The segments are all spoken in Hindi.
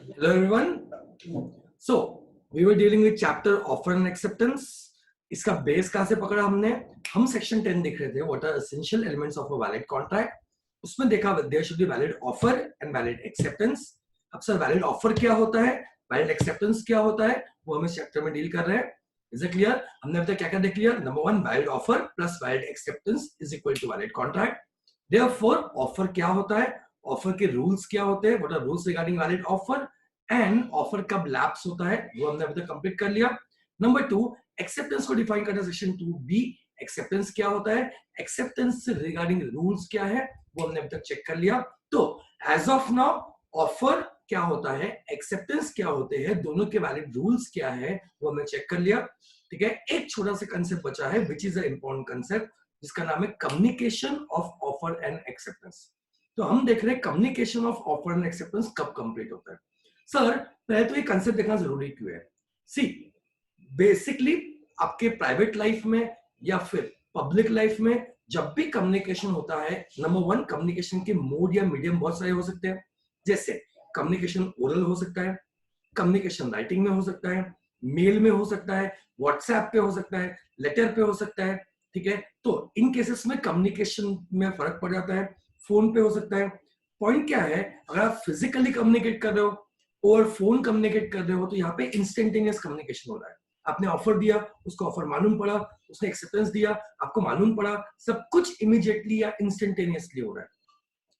Hello everyone. So we were dealing with chapter offer and acceptance. इसका बेस कहां से पकड़ा हमने? हम सेक्शन 10 देख रहे थे what are essential elements of a valid contract. उसमें देखा there should be valid offer and valid acceptance. अब सर valid offer क्या होता है, valid acceptance क्या होता है, वो हम इस चैप्टर में डील कर रहे हैं. Is it clear? हमने अभी तक क्या क्या देख लिया? Number 1 valid offer plus valid acceptance is equal to valid contract. Therefore offer क्या होता है, ऑफर के रूल्स क्या होते हैं, what are rules regarding valid offer, and offer कब लैप्स होता है वो हमने अभी तक कंप्लीट कर लिया. नंबर 2 एक्सेप्टेंस को डिफाइन करना सेक्शन 2B. एक्सेप्टेंस क्या होता है, एक्सेप्टेंस रिगार्डिंग रूल्स क्या है वो हमने अभी तक चेक कर लिया. तो एज ऑफ नाउ ऑफर क्या होता है, एक्सेप्टेंस क्या होते हैं, दोनों के वैलिड रूल्स क्या है वो हमने चेक कर लिया. ठीक है, एक छोटा सा कंसेप्ट बचा है which is a important concept जिसका नाम है communication of offer and acceptance. तो हम देख रहे हैं communication of offer and acceptance कब कंप्लीट होता है. सर पहले तो ये कंसेप्ट देखना जरूरी क्यों है. सी बेसिकली आपके प्राइवेट लाइफ में या फिर पब्लिक लाइफ में जब भी कम्युनिकेशन होता है, नंबर 1 कम्युनिकेशन के मोड या मीडियम बहुत सारे हो सकते हैं. जैसे कम्युनिकेशन ओरल हो सकता है, कम्युनिकेशन राइटिंग में हो सकता है, मेल में हो सकता है, व्हाट्सएप पे हो सकता है, लेटर पे हो सकता है. ठीक है, तो इन केसेस में कम्युनिकेशन में फर्क पड़ जाता है. फोन पे हो सकता है. पॉइंट क्या है, अगर आप फिजिकली कम्युनिकेट कर रहे हो और फोन कम्युनिकेट कर रहे हो तो यहाँ पे इंस्टेंटेनियस कम्युनिकेशन हो रहा है. आपने ऑफर दिया, उसको ऑफर मालूम पड़ा, उसने एक्सेप्टेंस दिया, आपको मालूम पड़ा, सब कुछ इमीडिएटली या इंस्टेंटेनियसली हो रहा है.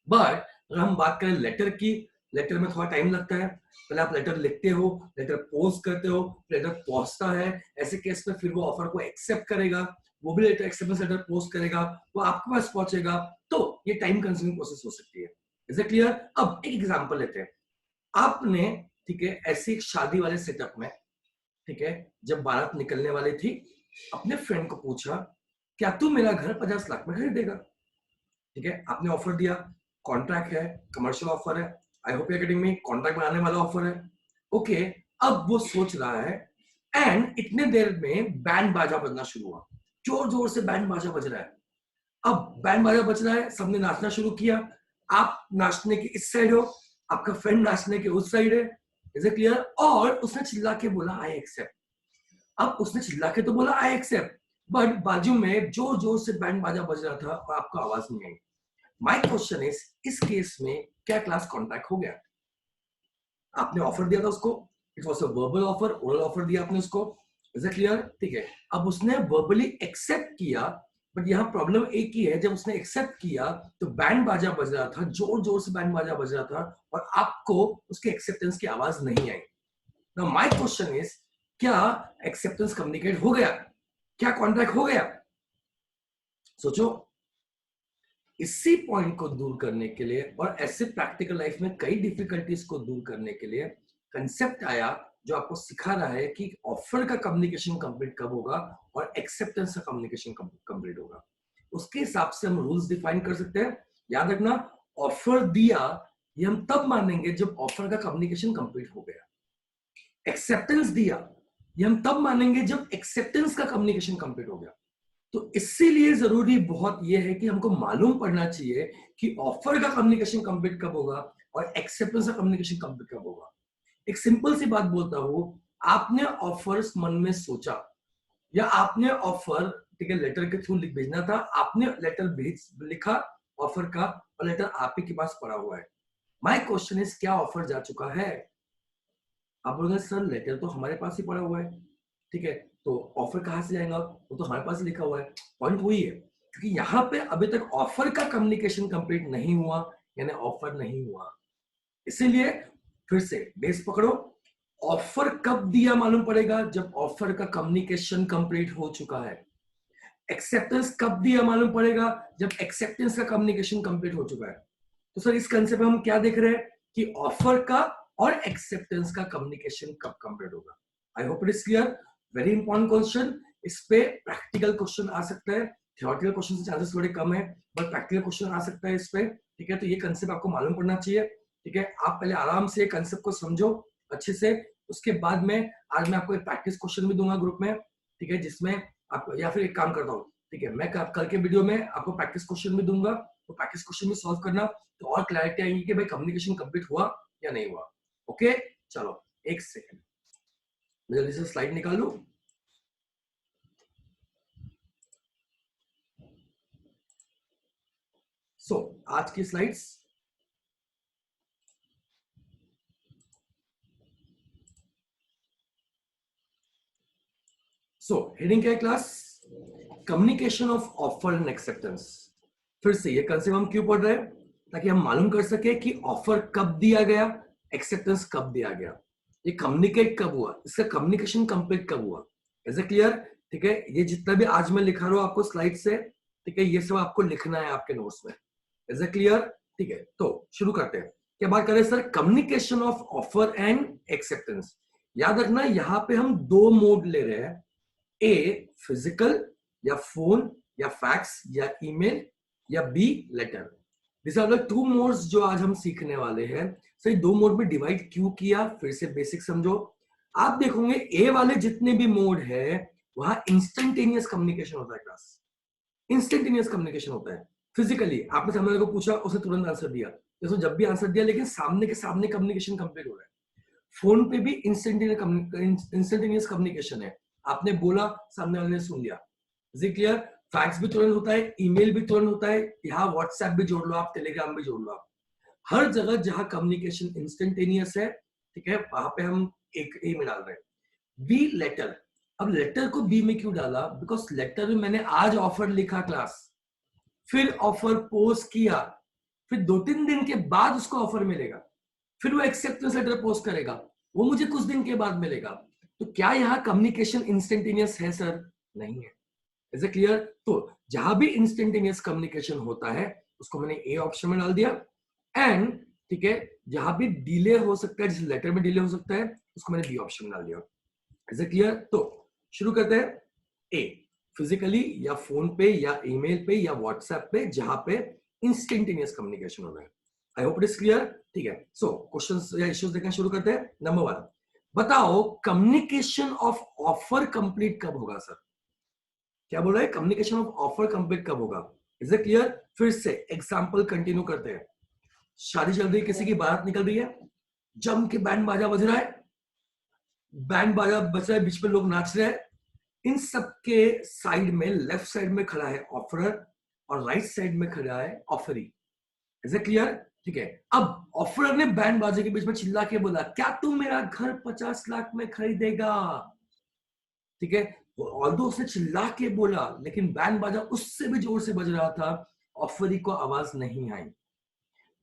बट अगर हम बात करें लेटर की, लेटर में थोड़ा टाइम लगता है. पहले आप लेटर लिखते हो, लेटर पोस्ट करते हो, लेटर पहुंचता है, ऐसे केस में फिर वो ऑफर को एक्सेप्ट करेगा, वो भी लेटर एक्सेप्टेंस लेटर पोस्ट करेगा, वो आपके पास पहुंचेगा. तो ये टाइम कंज्यूमिंग प्रोसेस हो सकती है. Is it clear? अब एक एग्जांपल लेते हैं. आपने, ठीक है, ऐसे एक शादी वाले सेटअप में, ठीक है, जब बारात निकलने वाली थी, अपने फ्रेंड को पूछा क्या तू मेरा घर 50 लाख में खरीदेगा. ठीक है, आपने ऑफर दिया, कॉन्ट्रैक्ट है, कमर्शियल ऑफर है. I hope you are getting me. Contract बनाने वाला ऑफर है. ओके, अब वो सोच रहा है एंड इतने देर में बैंड बाजा बजना शुरू हुआ. जोर जोर से बैंड बाजा बज रहा है. अब बैंड बाजा बज रहा है, सबने नाचना शुरू किया. आप नाचने के इस साइड हो, आपका फ्रेंड नाचने के उस साइड है. Is it clear? और उसने चिल्ला के बोला आई एक्सेप्ट. अब उसने चिल्ला के तो बोला आई एक्सेप्ट, बट बाजू में जोर जोर से बैंड बाजा बज रहा था और आपको आवाज नहीं आई. माय क्वेश्चन इज, इस केस में क्या क्लास कॉन्ट्रैक्ट हो गया? आपने ऑफर दिया था उसको, it was a verbal offer, oral offer दिया आपने उसको. Is it clear? ठीक है, अब उसने वर्बली एक्सेप्ट किया, बट यहाँ प्रॉब्लम एक ही है, जब उसने एक्सेप्ट किया तो बैंड बाजा बज रहा था, जोर जोर से बैंड बाजा बज रहा था और आपको उसके एक्सेप्टेंस की आवाज नहीं आई. नाउ माय क्वेश्चन इज, क्या एक्सेप्टेंस कम्युनिकेट हो गया? क्या कॉन्ट्रैक्ट हो गया? सोचो. इसी पॉइंट को दूर करने के लिए और ऐसे प्रैक्टिकल लाइफ में कई डिफिकल्टीज को दूर करने के लिए कंसेप्ट आया जो आपको सिखा रहा है कि ऑफर का कम्युनिकेशन कंप्लीट कब होगा और एक्सेप्टेंस का कम्युनिकेशन कंप्लीट होगा. उसके हिसाब से हम रूल्स डिफाइन कर सकते हैं. याद रखना, ऑफर दिया ये हम तब मानेंगे जब ऑफर का कम्युनिकेशन कंप्लीट हो गया. एक्सेप्टेंस दिया ये हम तब मानेंगे जब एक्सेप्टेंस का कम्युनिकेशन कंप्लीट हो गया. तो इसीलिए जरूरी बहुत यह है कि हमको मालूम पड़ना चाहिए कि ऑफर का कम्युनिकेशन कंप्लीट कब होगा और एक्सेप्टेंस का कम्युनिकेशन कंप्लीट कब होगा. एक सिंपल सी बात बोलता हूं, आपने ऑफर्स मन में सोचा या आपने ऑफर, ठीक है, लेटर के थ्रू लिख भेजना था, आपने लेटर भेज लिखा ऑफर का और लेटर आप ही के पास पड़ा हुआ है. माय क्वेश्चन इज, क्या ऑफर जा चुका है? आप बोलोगे सर लेटर तो हमारे पास ही पड़ा हुआ है. ठीक है, तो ऑफर कहां से जाएगा, वो तो हमारे पास ही लिखा हुआ है. पॉइंट वही है, क्योंकि यहाँ पे अभी तक ऑफर का कम्युनिकेशन कंप्लीट नहीं हुआ, यानी ऑफर नहीं हुआ. इसीलिए फिर से बेस पकड़ो. ऑफर कब दिया मालूम पड़ेगा? जब ऑफर का कम्युनिकेशन कंप्लीट हो चुका है. एक्सेप्टेंस कब दिया मालूम पड़ेगा? जब एक्सेप्टेंस का कम्युनिकेशन कंप्लीट हो चुका है. तो सर इस कंसेप्ट में हम क्या देख रहे हैं कि ऑफर का और एक्सेप्टेंस का कम्युनिकेशन कब कंप्लीट होगा. आई hope it is clear. Very important question. इस पे प्रैक्टिकल क्वेश्चन आ सकता है. थियोरेटिकल क्वेश्चन से चांसेस थोड़े कम है, बट प्रैक्टिकल क्वेश्चन आ सकता है इस पे. ठीक है, तो ये कंसेप्ट आपको मालूम पड़ना चाहिए. ठीक है, आप पहले आराम से कंसेप्ट को समझो अच्छे से. उसके बाद में आज मैं आपको एक प्रैक्टिस क्वेश्चन भी दूंगा ग्रुप में. ठीक है, जिसमें आप, या फिर एक काम करता हूँ, ठीक है, मैं कल के वीडियो में आपको प्रैक्टिस क्वेश्चन भी दूंगा. तो प्रैक्टिस क्वेश्चन भी सॉल्व करना, तो और क्लैरिटी आएगी कि भाई कम्युनिकेशन कंप्लीट हुआ या नहीं हुआ. ओके, चलो एक सेकेंड, मैं जल्दी से स्लाइड निकाल लूं। आज की स्लाइड्स, हेडिंग क्या है class? Communication of offer and acceptance. फिर से ये कंसेप्ट हम क्यों पढ़ रहे हैं? ताकि हम मालूम कर सके कि ऑफर कब दिया गया, एक्सेप्टेंस कब दिया गया, ये कम्युनिकेट कब हुआ, इसका कम्युनिकेशन कंप्लीट कब हुआ। Is it clear? ठीक है, ये जितना भी आज मैं लिखा रहा हूं आपको स्लाइड से, ठीक है, ये सब आपको लिखना है आपके नोट्स में। Is it clear? ठीक है, तो शुरू करते हैं। क्या बात करें sir? Communication of offer and acceptance. याद रखना यहाँ पे हम दो मोड ले रहे हैं, ए फिजिकल या फोन या फैक्स या ईमेल, या B letter. This are the two modes जो आज हम सीखने वाले हैं। सही, दो मोड में डिवाइड क्यों किया, फिर से बेसिक समझो। आप देखोगे ए वाले जितने भी मोड है वहां इंस्टेंटेनियस कम्युनिकेशन होता है क्लास, इंस्टेंटेनियस कम्युनिकेशन होता है। फिजिकली आपने सामने वाले को पूछा, उसने तुरंत आंसर दिया, जैसे जब भी आंसर दिया, लेकिन सामने के सामने कम्युनिकेशन कंप्लीट हो रहा है। फोन पे भी इंस्टेंटेनियस कम्युनिकेशन है, आपने बोला, सामने वाले ने सुन लिया। Is it clear? फैक्स भी तुरंत होता है, ईमेल भी तुरंत होता है, यहाँ व्हाट्सएप भी जोड़ लो आप, टेलीग्राम भी जोड़ लो आप। हर जगह जहां कम्युनिकेशन इंस्टेंटेनियस है, ठीक है, वहां पे हम एक ए में डाल रहे हैं। B letter. अब लेटर को बी में क्यों डाला? बिकॉज लेटर में मैंने आज ऑफर लिखा क्लास, फिर ऑफर पोस्ट किया, फिर 2-3 दिन के बाद उसको ऑफर मिलेगा, फिर वो एक्सेप्टेंस लेटर पोस्ट करेगा, वो मुझे कुछ दिन के बाद मिलेगा। तो क्या यहाँ कम्युनिकेशन इंस्टेंटेनियस है सर? नहीं है। Is it clear? तो जहां भी इंस्टेंटेनियस कम्युनिकेशन होता है उसको मैंने ए ऑप्शन में डाल दिया। एंड ठीक है, जहां भी डिले हो सकता है, जैसे लेटर में डिले हो सकता है, उसको मैंने बी ऑप्शन में डाल दिया। Is it clear? तो शुरू करते हैं। ए फिजिकली या फोन पे या ईमेल पे या व्हाट्सएप पे, जहां पे इंस्टेंटेनियस कम्युनिकेशन हो रहा है। I hope it is clear. ठीक है, सो क्वेश्चंस या इश्यूज देखना शुरू करते हैं। नंबर 1, बताओ कम्युनिकेशन ऑफ ऑफर कंप्लीट कब होगा सर? क्या बोल रहा है? कम्युनिकेशन ऑफ ऑफर कंप्लीट कब होगा? Is it clear? फिर से एग्जांपल कंटिन्यू करते हैं। शादी चल रही है, किसी की बारात निकल रही है, जम के बैंड बाजा बज रहा है, बैंड बाजा बज रहा है, बीच में लोग नाच रहे हैं, इन सब के साइड में, लेफ्ट साइड में खड़ा है ऑफरर और राइट साइड में खड़ा है ऑफरी। Is it clear? ठीक है, अब ऑफरर ने बैंड बाजे के बीच में चिल्ला के बोला, क्या तुम मेरा घर 50 लाख में खरीदेगा? ठीक है, ऑल्दो उसने चिल्ला के बोला, लेकिन बैंड बाजा उससे भी जोर से बज रहा था, ऑफरी को आवाज नहीं आई।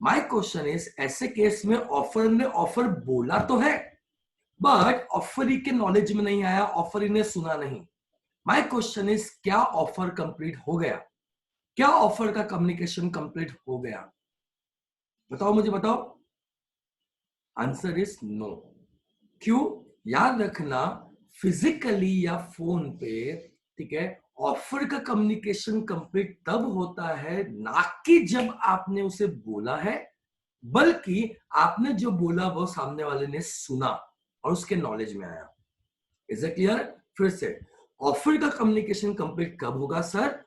माय क्वेश्चन इज, ऐसे केस में ऑफर ने ऑफर बोला तो है, बट ऑफरी के नॉलेज में नहीं आया, ऑफरी ने सुना नहीं। माय क्वेश्चन इज, क्या ऑफर कंप्लीट हो गया? क्या ऑफर का कम्युनिकेशन कंप्लीट हो गया? बताओ, मुझे बताओ। Answer is no. क्यों? याद रखना, फिजिकली या फोन पे, ठीक है, ऑफर का कम्युनिकेशन कंप्लीट तब होता है ना कि जब आपने उसे बोला है, बल्कि आपने जो बोला वो सामने वाले ने सुना और उसके नॉलेज में आया। Is it clear? फिर से, ऑफर का कम्युनिकेशन कंप्लीट कब होगा सर?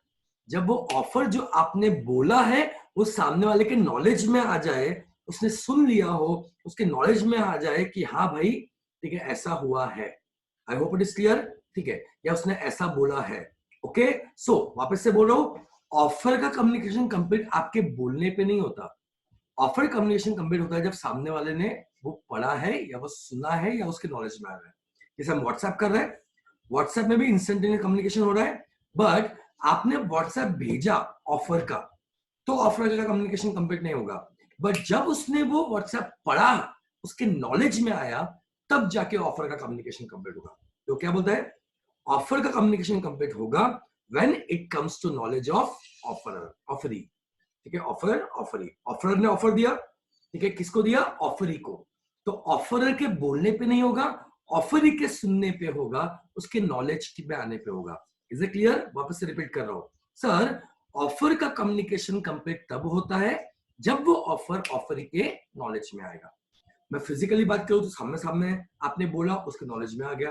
जब वो ऑफर जो आपने बोला है वो सामने वाले के नॉलेज में आ जाए, उसने सुन लिया हो, उसके नॉलेज में आ जाए कि हाँ भाई, ठीक है, ऐसा हुआ है। I hope it is clear. ठीक है, या उसने ऐसा बोला है। ओके, सो वापस से बोल रहा हूं, ऑफर का कम्युनिकेशन कंप्लीट आपके बोलने पे नहीं होता, ऑफर कम्युनिकेशन कंप्लीट होता है जब सामने वाले ने वो पढ़ा है या वो सुना है या उसके नॉलेज में आ रहा है। जैसे हम व्हाट्सएप कर रहे हैं, व्हाट्सएप में भी इंस्टेंटेनियस कम्युनिकेशन हो रहा है, बट आपने व्हाट्सएप भेजा ऑफर का, तो ऑफर का कम्युनिकेशन कंप्लीट नहीं होगा। बट जब उसने वो व्हाट्सएप पढ़ा, उसके नॉलेज में आया, तब जाके ऑफर का कम्युनिकेशन कंप्लीट होगा। तो क्या बोलता है? ऑफर का कम्युनिकेशन कंप्लीट होगा when it comes to knowledge of offeror, offeree. ठीक है, ऑफर ऑफरी, ऑफरर ने ऑफर दिया, ठीक है, किसको दिया? ऑफरी को। तो ऑफरर के बोलने पे नहीं होगा, ऑफरी के सुनने पे होगा, उसके नॉलेज पे आने पे होगा। Is it clear? वापस से रिपीट कर रहा हूं सर, ऑफर का कम्युनिकेशन कंप्लीट तब होता है जब वो ऑफर ऑफरी के नॉलेज में आएगा। मैं फिजिकली बात करूं तो सामने सामने आपने बोला, उसके नॉलेज में आ गया।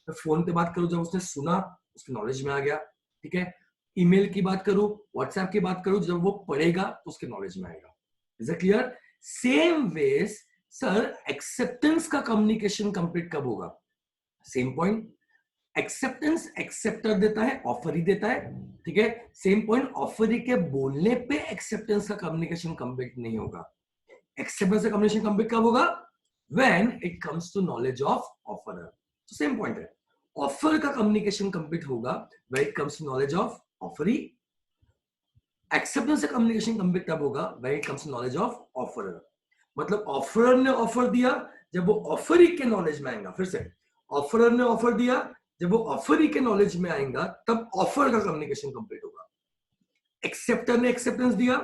मैं फोन पे बात करूं, जब उसने सुना, उसके नॉलेज में आ गया। ठीक है, ईमेल की बात करूं, व्हाट्सएप की बात करूं, जब वो पढ़ेगा तो उसके नॉलेज में आएगा। Is it clear? Same ways sir, acceptance का कम्युनिकेशन कंप्लीट कब होगा? सेम पॉइंट, एक्सेप्टेंस एक्सेप्टर देता है, ऑफरी देता है, ठीक है। सेम पॉइंट, ऑफरी के बोलने पे एक्सेप्टेंस का कम्युनिकेशन कंप्लीट नहीं होगा। एक्सेप्टेंस का कम्युनिकेशन कंप्लीट कब होगा? When it comes to knowledge of offeror. तो सेम पॉइंट है, ऑफर का कम्युनिकेशन कंप्लीट होगा when it comes to knowledge of offeree. Acceptance का कम्युनिकेशन कंप्लीट कब होगा? When it comes to knowledge of offeror. मतलब ऑफरर ने ऑफर दिया, जब वो ऑफरी के नॉलेज में आएगा, फिर से ऑफरर ने ऑफर दिया, जब वो ऑफरी के नॉलेज में आएगा तब ऑफर का कम्युनिकेशन कंप्लीट होगा। एक्सेप्टर ने एक्सेप्टेंस दिया,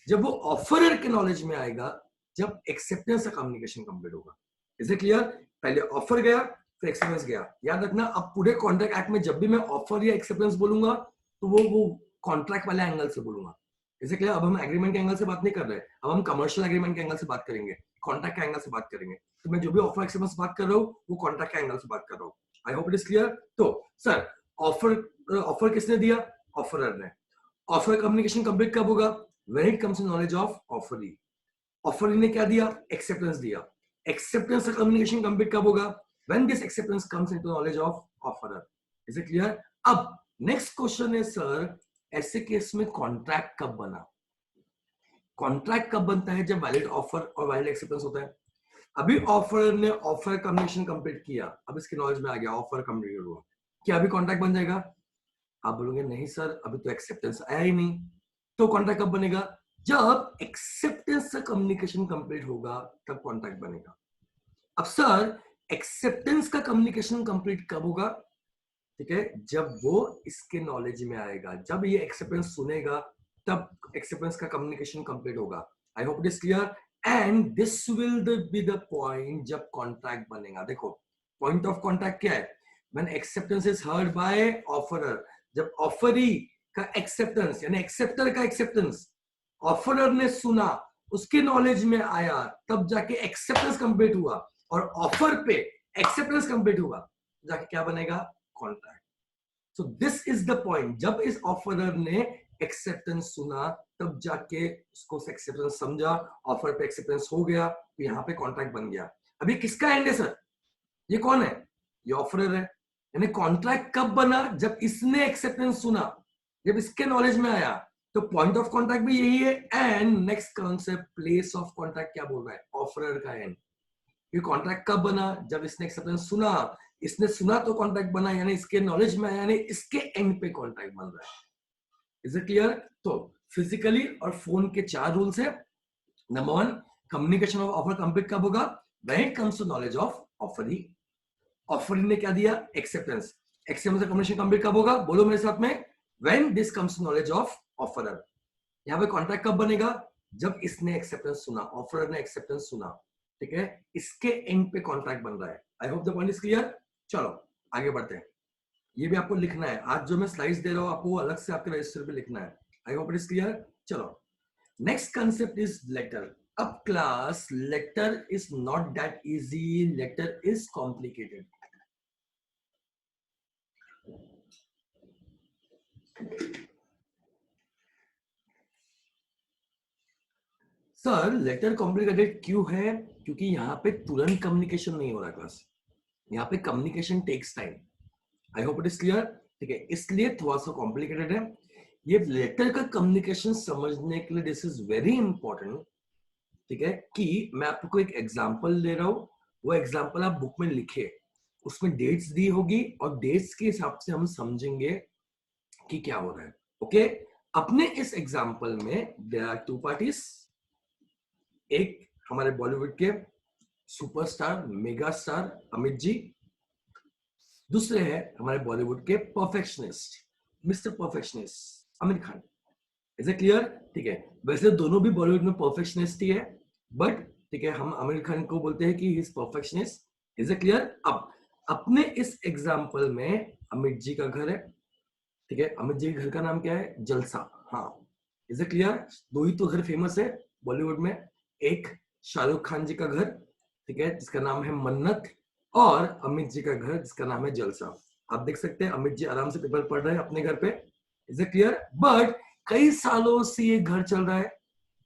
जब वो ऑफरर के नॉलेज में आएगा, जब एक्सेप्टेंस का कम्युनिकेशन कंप्लीट होगा। Is it clear? पहले ऑफर गया, फिर एक्सेप्टेंस गया। याद रखना, अब पूरे कॉन्ट्रैक्ट एक्ट में जब भी मैं ऑफर या एक्सेप्टेंस बोलूंगा तो वो कॉन्ट्रैक्ट वाले एंगल से बोलूंगा। Is it clear? अब हम एग्रीमेंट के एंगल से बात नहीं कर रहे, अब हम कमर्शियल एग्रीमेंट के एंगल से बात करेंगे, कॉन्ट्रैक्ट के एंगल से बात करेंगे। तो मैं जो भी ऑफर एक्सेप्टेंस बात कर रहा हूँ वो कॉन्ट्रैक्ट के एंगल से बात कर रहा हूँ। I hope it is clear. तो सर, ऑफर किसने दिया? ऑफरर ने। ऑफर कम्युनिकेशन कंप्लीट कब होगा? When it comes to knowledge of offeree. Offeree ने क्या दिया? एक्सेप्टेंस दिया। एक्सेप्टेंस का कम्युनिकेशन कंप्लीट कब होगा? When this acceptance comes into knowledge of offerer. Is it clear? अब नेक्स्ट क्वेश्चन है सर, ऐसे केस में कॉन्ट्रैक्ट कब बना? कॉन्ट्रैक्ट कब बनता है? जब वैलिड ऑफर और वैलिड एक्सेप्टेंस होता है। अभी ऑफर ने ऑफर कम्युनिकेशन कंप्लीट किया, अब इसके नॉलेज में आ गया, ऑफर कंप्लीट हुआ, क्या अभी कॉन्ट्रैक्ट बन जाएगा? आप बोलोगे नहीं सर, अभी तो एक्सेप्टेंस आया ही नहीं। तो कॉन्ट्रैक्ट कब बनेगा? जब एक्सेप्टेंस से कम्युनिकेशन कंप्लीट होगा तब कॉन्ट्रैक्ट बनेगा। अब सर, एक्सेप्टेंस का कम्युनिकेशन कंप्लीट कब होगा? ठीक है, जब वो इसके नॉलेज में आएगा, जब ये एक्सेप्टेंस सुनेगा तब एक्सेप्टेंस का कम्युनिकेशन कंप्लीट होगा। आई hope it is clear. And this will be the point जब कॉन्ट्रैक्ट बनेगा। देखो, पॉइंट ऑफ कॉन्ट्रैक्ट क्या है? When acceptance is heard by offeror. जब ऑफरी का एक्सेप्टेंस यानी एक्सेप्टर का एक्सेप्टेंस ऑफरर ने सुना, उसके नॉलेज में आया, तब जाके एक्सेप्टेंस कंप्लीट हुआ, और ऑफर पे एक्सेप्टेंस कंप्लीट हुआ, जाके क्या बनेगा? Contract. So this is the point, जब इस ऑफरर ने एक्सेप्टेंस सुना तब जाके उसको एक्सेप्टेंस समझा, ऑफर पे एक्सेप्टेंस हो गया, तो यहाँ पे कॉन्ट्रैक्ट बन गया। अभी किसका एंड है सर? ये कौन है? ये ऑफरर है। यानी कॉन्ट्रैक्ट कब बना? जब इसने एक्सेप्टेंस सुना, जब इसके नॉलेज में आया। तो पॉइंट ऑफ कॉन्ट्रैक्ट भी यही है। And next concept, place of contract क्या बोल रहा है? ऑफरर का एंड। ये कॉन्ट्रैक्ट कब बना? जब इसने एक्सेप्टेंस सुना, इसने सुना तो कॉन्ट्रैक्ट बना, यानी इसके नॉलेज में आया, यानी इसके एंड पे कॉन्ट्रैक्ट बन रहा है। Is it clear? तो फिजिकली और फोन के 4 रूल्स है। Number 1, communication of offer complete कब होगा? When it comes to knowledge of offeree. Offeree ने क्या दिया? एक्सेप्टेंस। एक्सेप्टेंस का कम्युनिकेशन कंप्लीट कब होगा? बोलो मेरे साथ में, when this comes to knowledge of offeror. यहाँ पे कॉन्ट्रैक्ट कब बनेगा? जब इसने एक्सेप्टेंस सुना, ऑफरर ने एक्सेप्टेंस सुना, ठीक है, इसके एंड पे कॉन्ट्रैक्ट बन रहा है। I hope the point is clear. चलो आगे बढ़ते हैं। ये भी आपको लिखना है, आज जो मैं स्लाइड्स दे रहा हूं आपको अलग से आपके रजिस्टर पे लिखना है। I hope it is clear. चलो, नेक्स्ट कंसेप्ट इज लेटर। अब class, letter is not that easy, letter is complicated. Sir, letter complicated क्यों है? क्योंकि यहाँ पे तुरंत कम्युनिकेशन नहीं हो रहा क्लास, यहाँ पे communication takes time. I hope it is clear. ठीक है, इसलिए थोड़ा सा कॉम्प्लिकेटेड है। ये लेटर का कम्युनिकेशन समझने के लिए दिस इज वेरी इंपॉर्टेंट। ठीक है, कि मैं आपको एक एग्जांपल दे रहा हूं, वो एग्जांपल आप बुक में लिखे, उसमें डेट्स दी होगी और डेट्स के हिसाब से हम समझेंगे कि क्या हो रहा है। ओके, अपने इस एग्जांपल में देयर आर 2 पार्टीज। एक हमारे बॉलीवुड के superstar mega star Amit ji, दूसरे हैं हमारे बॉलीवुड के perfectionist mister perfectionist Aamir Khan. Is it clear? ठीक है, वैसे दोनों भी बॉलीवुड में परफेक्शनिस्ट ही है, बट ठीक है, हम आमिर खान को बोलते हैं कि he is perfectionist. Is it clear? अब अपने इस एग्जांपल में अमित जी का घर है। ठीक है, अमित जी के घर का नाम क्या है? जलसा। हाँ, इज इट क्लियर? 2 ही तो घर फेमस है बॉलीवुड में, एक शाहरुख खान जी का घर, ठीक है, जिसका नाम है मन्नत, और अमित जी का घर जिसका नाम है जलसा। आप देख सकते हैं अमित जी आराम से पेपर पढ़ रहे हैं अपने घर पे। Is it clear? बट कई सालों से ये घर चल रहा है।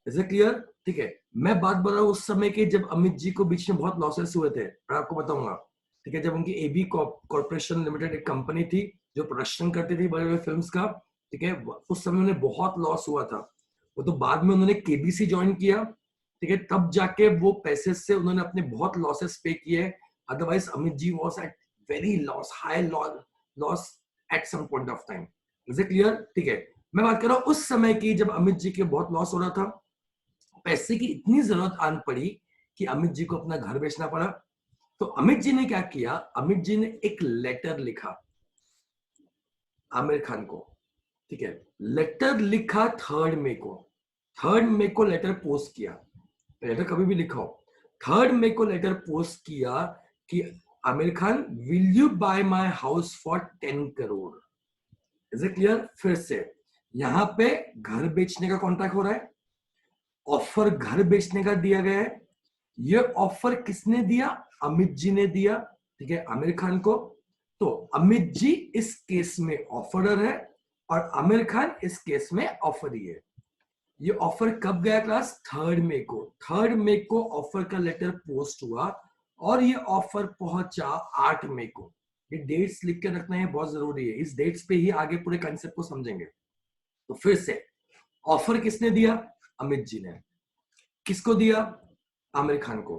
Is it clear? ठीक है, मैं बात कर रहा हूँ उस समय के जब अमित जी को बीच में बहुत लॉसेस हुए थे, मैं आपको बताऊंगा, ठीक है। जब उनकी एबी कॉर्पोरेशन लिमिटेड एक कंपनी थी जो प्रोडक्शन करती थी बड़े बड़े फिल्म्स का, ठीक है, उस समय उन्हें बहुत लॉस हुआ था। वो तो बाद में उन्होंने केबीसी ज्वाइन किया, ठीक है, तब जाके वो पैसे से उन्होंने अपने बहुत लॉसेस पे किए। Otherwise Amit ji was at very loss, high loss at some point of time. Is it clear? ठीक है, मैं बात कर रहा हूँ उस समय की जब अमित जी के बहुत लॉस हो रहा था, पैसे की इतनी जरूरत आन पड़ी कि अमित जी को अपना घर बेचना पड़ा। तो अमित जी ने क्या किया, अमित जी ने एक लेटर लिखा आमिर खान को, ठीक है, लेटर लिखा 3 मई को, 3 मई को लेटर पोस्ट किया। लेटर कभी भी लिखा हो, 3 मई को लेटर पोस्ट किया कि Aamir Khan, will you bye my house for 10 crore. Is it clear? फिर से यहां पे घर बेचने का कॉन्ट्रैक्ट हो रहा है, ऑफर घर बेचने का दिया गया है। ये ऑफर किसने दिया? अमित जी ने दिया, ठीक है, आमिर खान को। तो अमित जी इस केस में ऑफरर है और आमिर खान इस केस में ऑफरी है। ये ऑफर कब गया क्लास? 3 मई को। 3 मई को ऑफर का लेटर पोस्ट हुआ और ये ऑफर पहुंचा 8 मई को। ये डेट्स लिख के रखना है, बहुत जरूरी है, इस डेट्स पे ही आगे पूरे कंसेप्ट को समझेंगे। तो फिर से ऑफर किसने दिया? अमित जी ने। किसको दिया? आमिर खान को,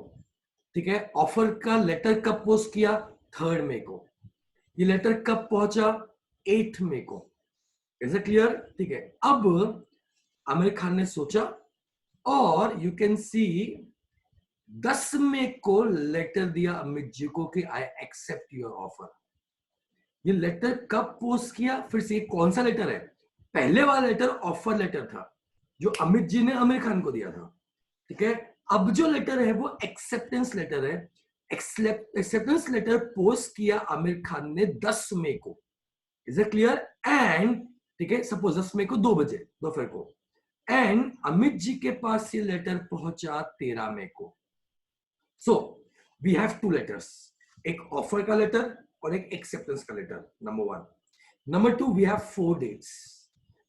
ठीक है। ऑफर का लेटर कब पोस्ट किया? 3 मई को। ये लेटर कब पहुंचा? 8 मई को। Is it clear? ठीक है, अब आमिर खान ने सोचा और यू कैन सी 10 मई को लेटर दिया अमित जी को कि आई एक्सेप्ट योर ऑफर। ये लेटर कब पोस्ट किया? फिर से कौन सा लेटर है? पहले वाला लेटर ऑफर लेटर था जो अमित जी ने आमिर खान को दिया था, ठीक है। अब जो लेटर है वो एक्सेप्टेंस लेटर है। एक्सेप्टेंस लेटर पोस्ट किया आमिर खान ने 10 मई को। Is it clear? एंड ठीक है, सपोज 10 मई को 2 बजे दोपहर को, एंड अमित जी के पास ये लेटर पहुंचा 13 मई को। सो वी हैव 2 लेटर्स, एक ऑफर का लेटर और एक एक्सेप्टेंस का letter, number 1। Number 2, we have 4 dates.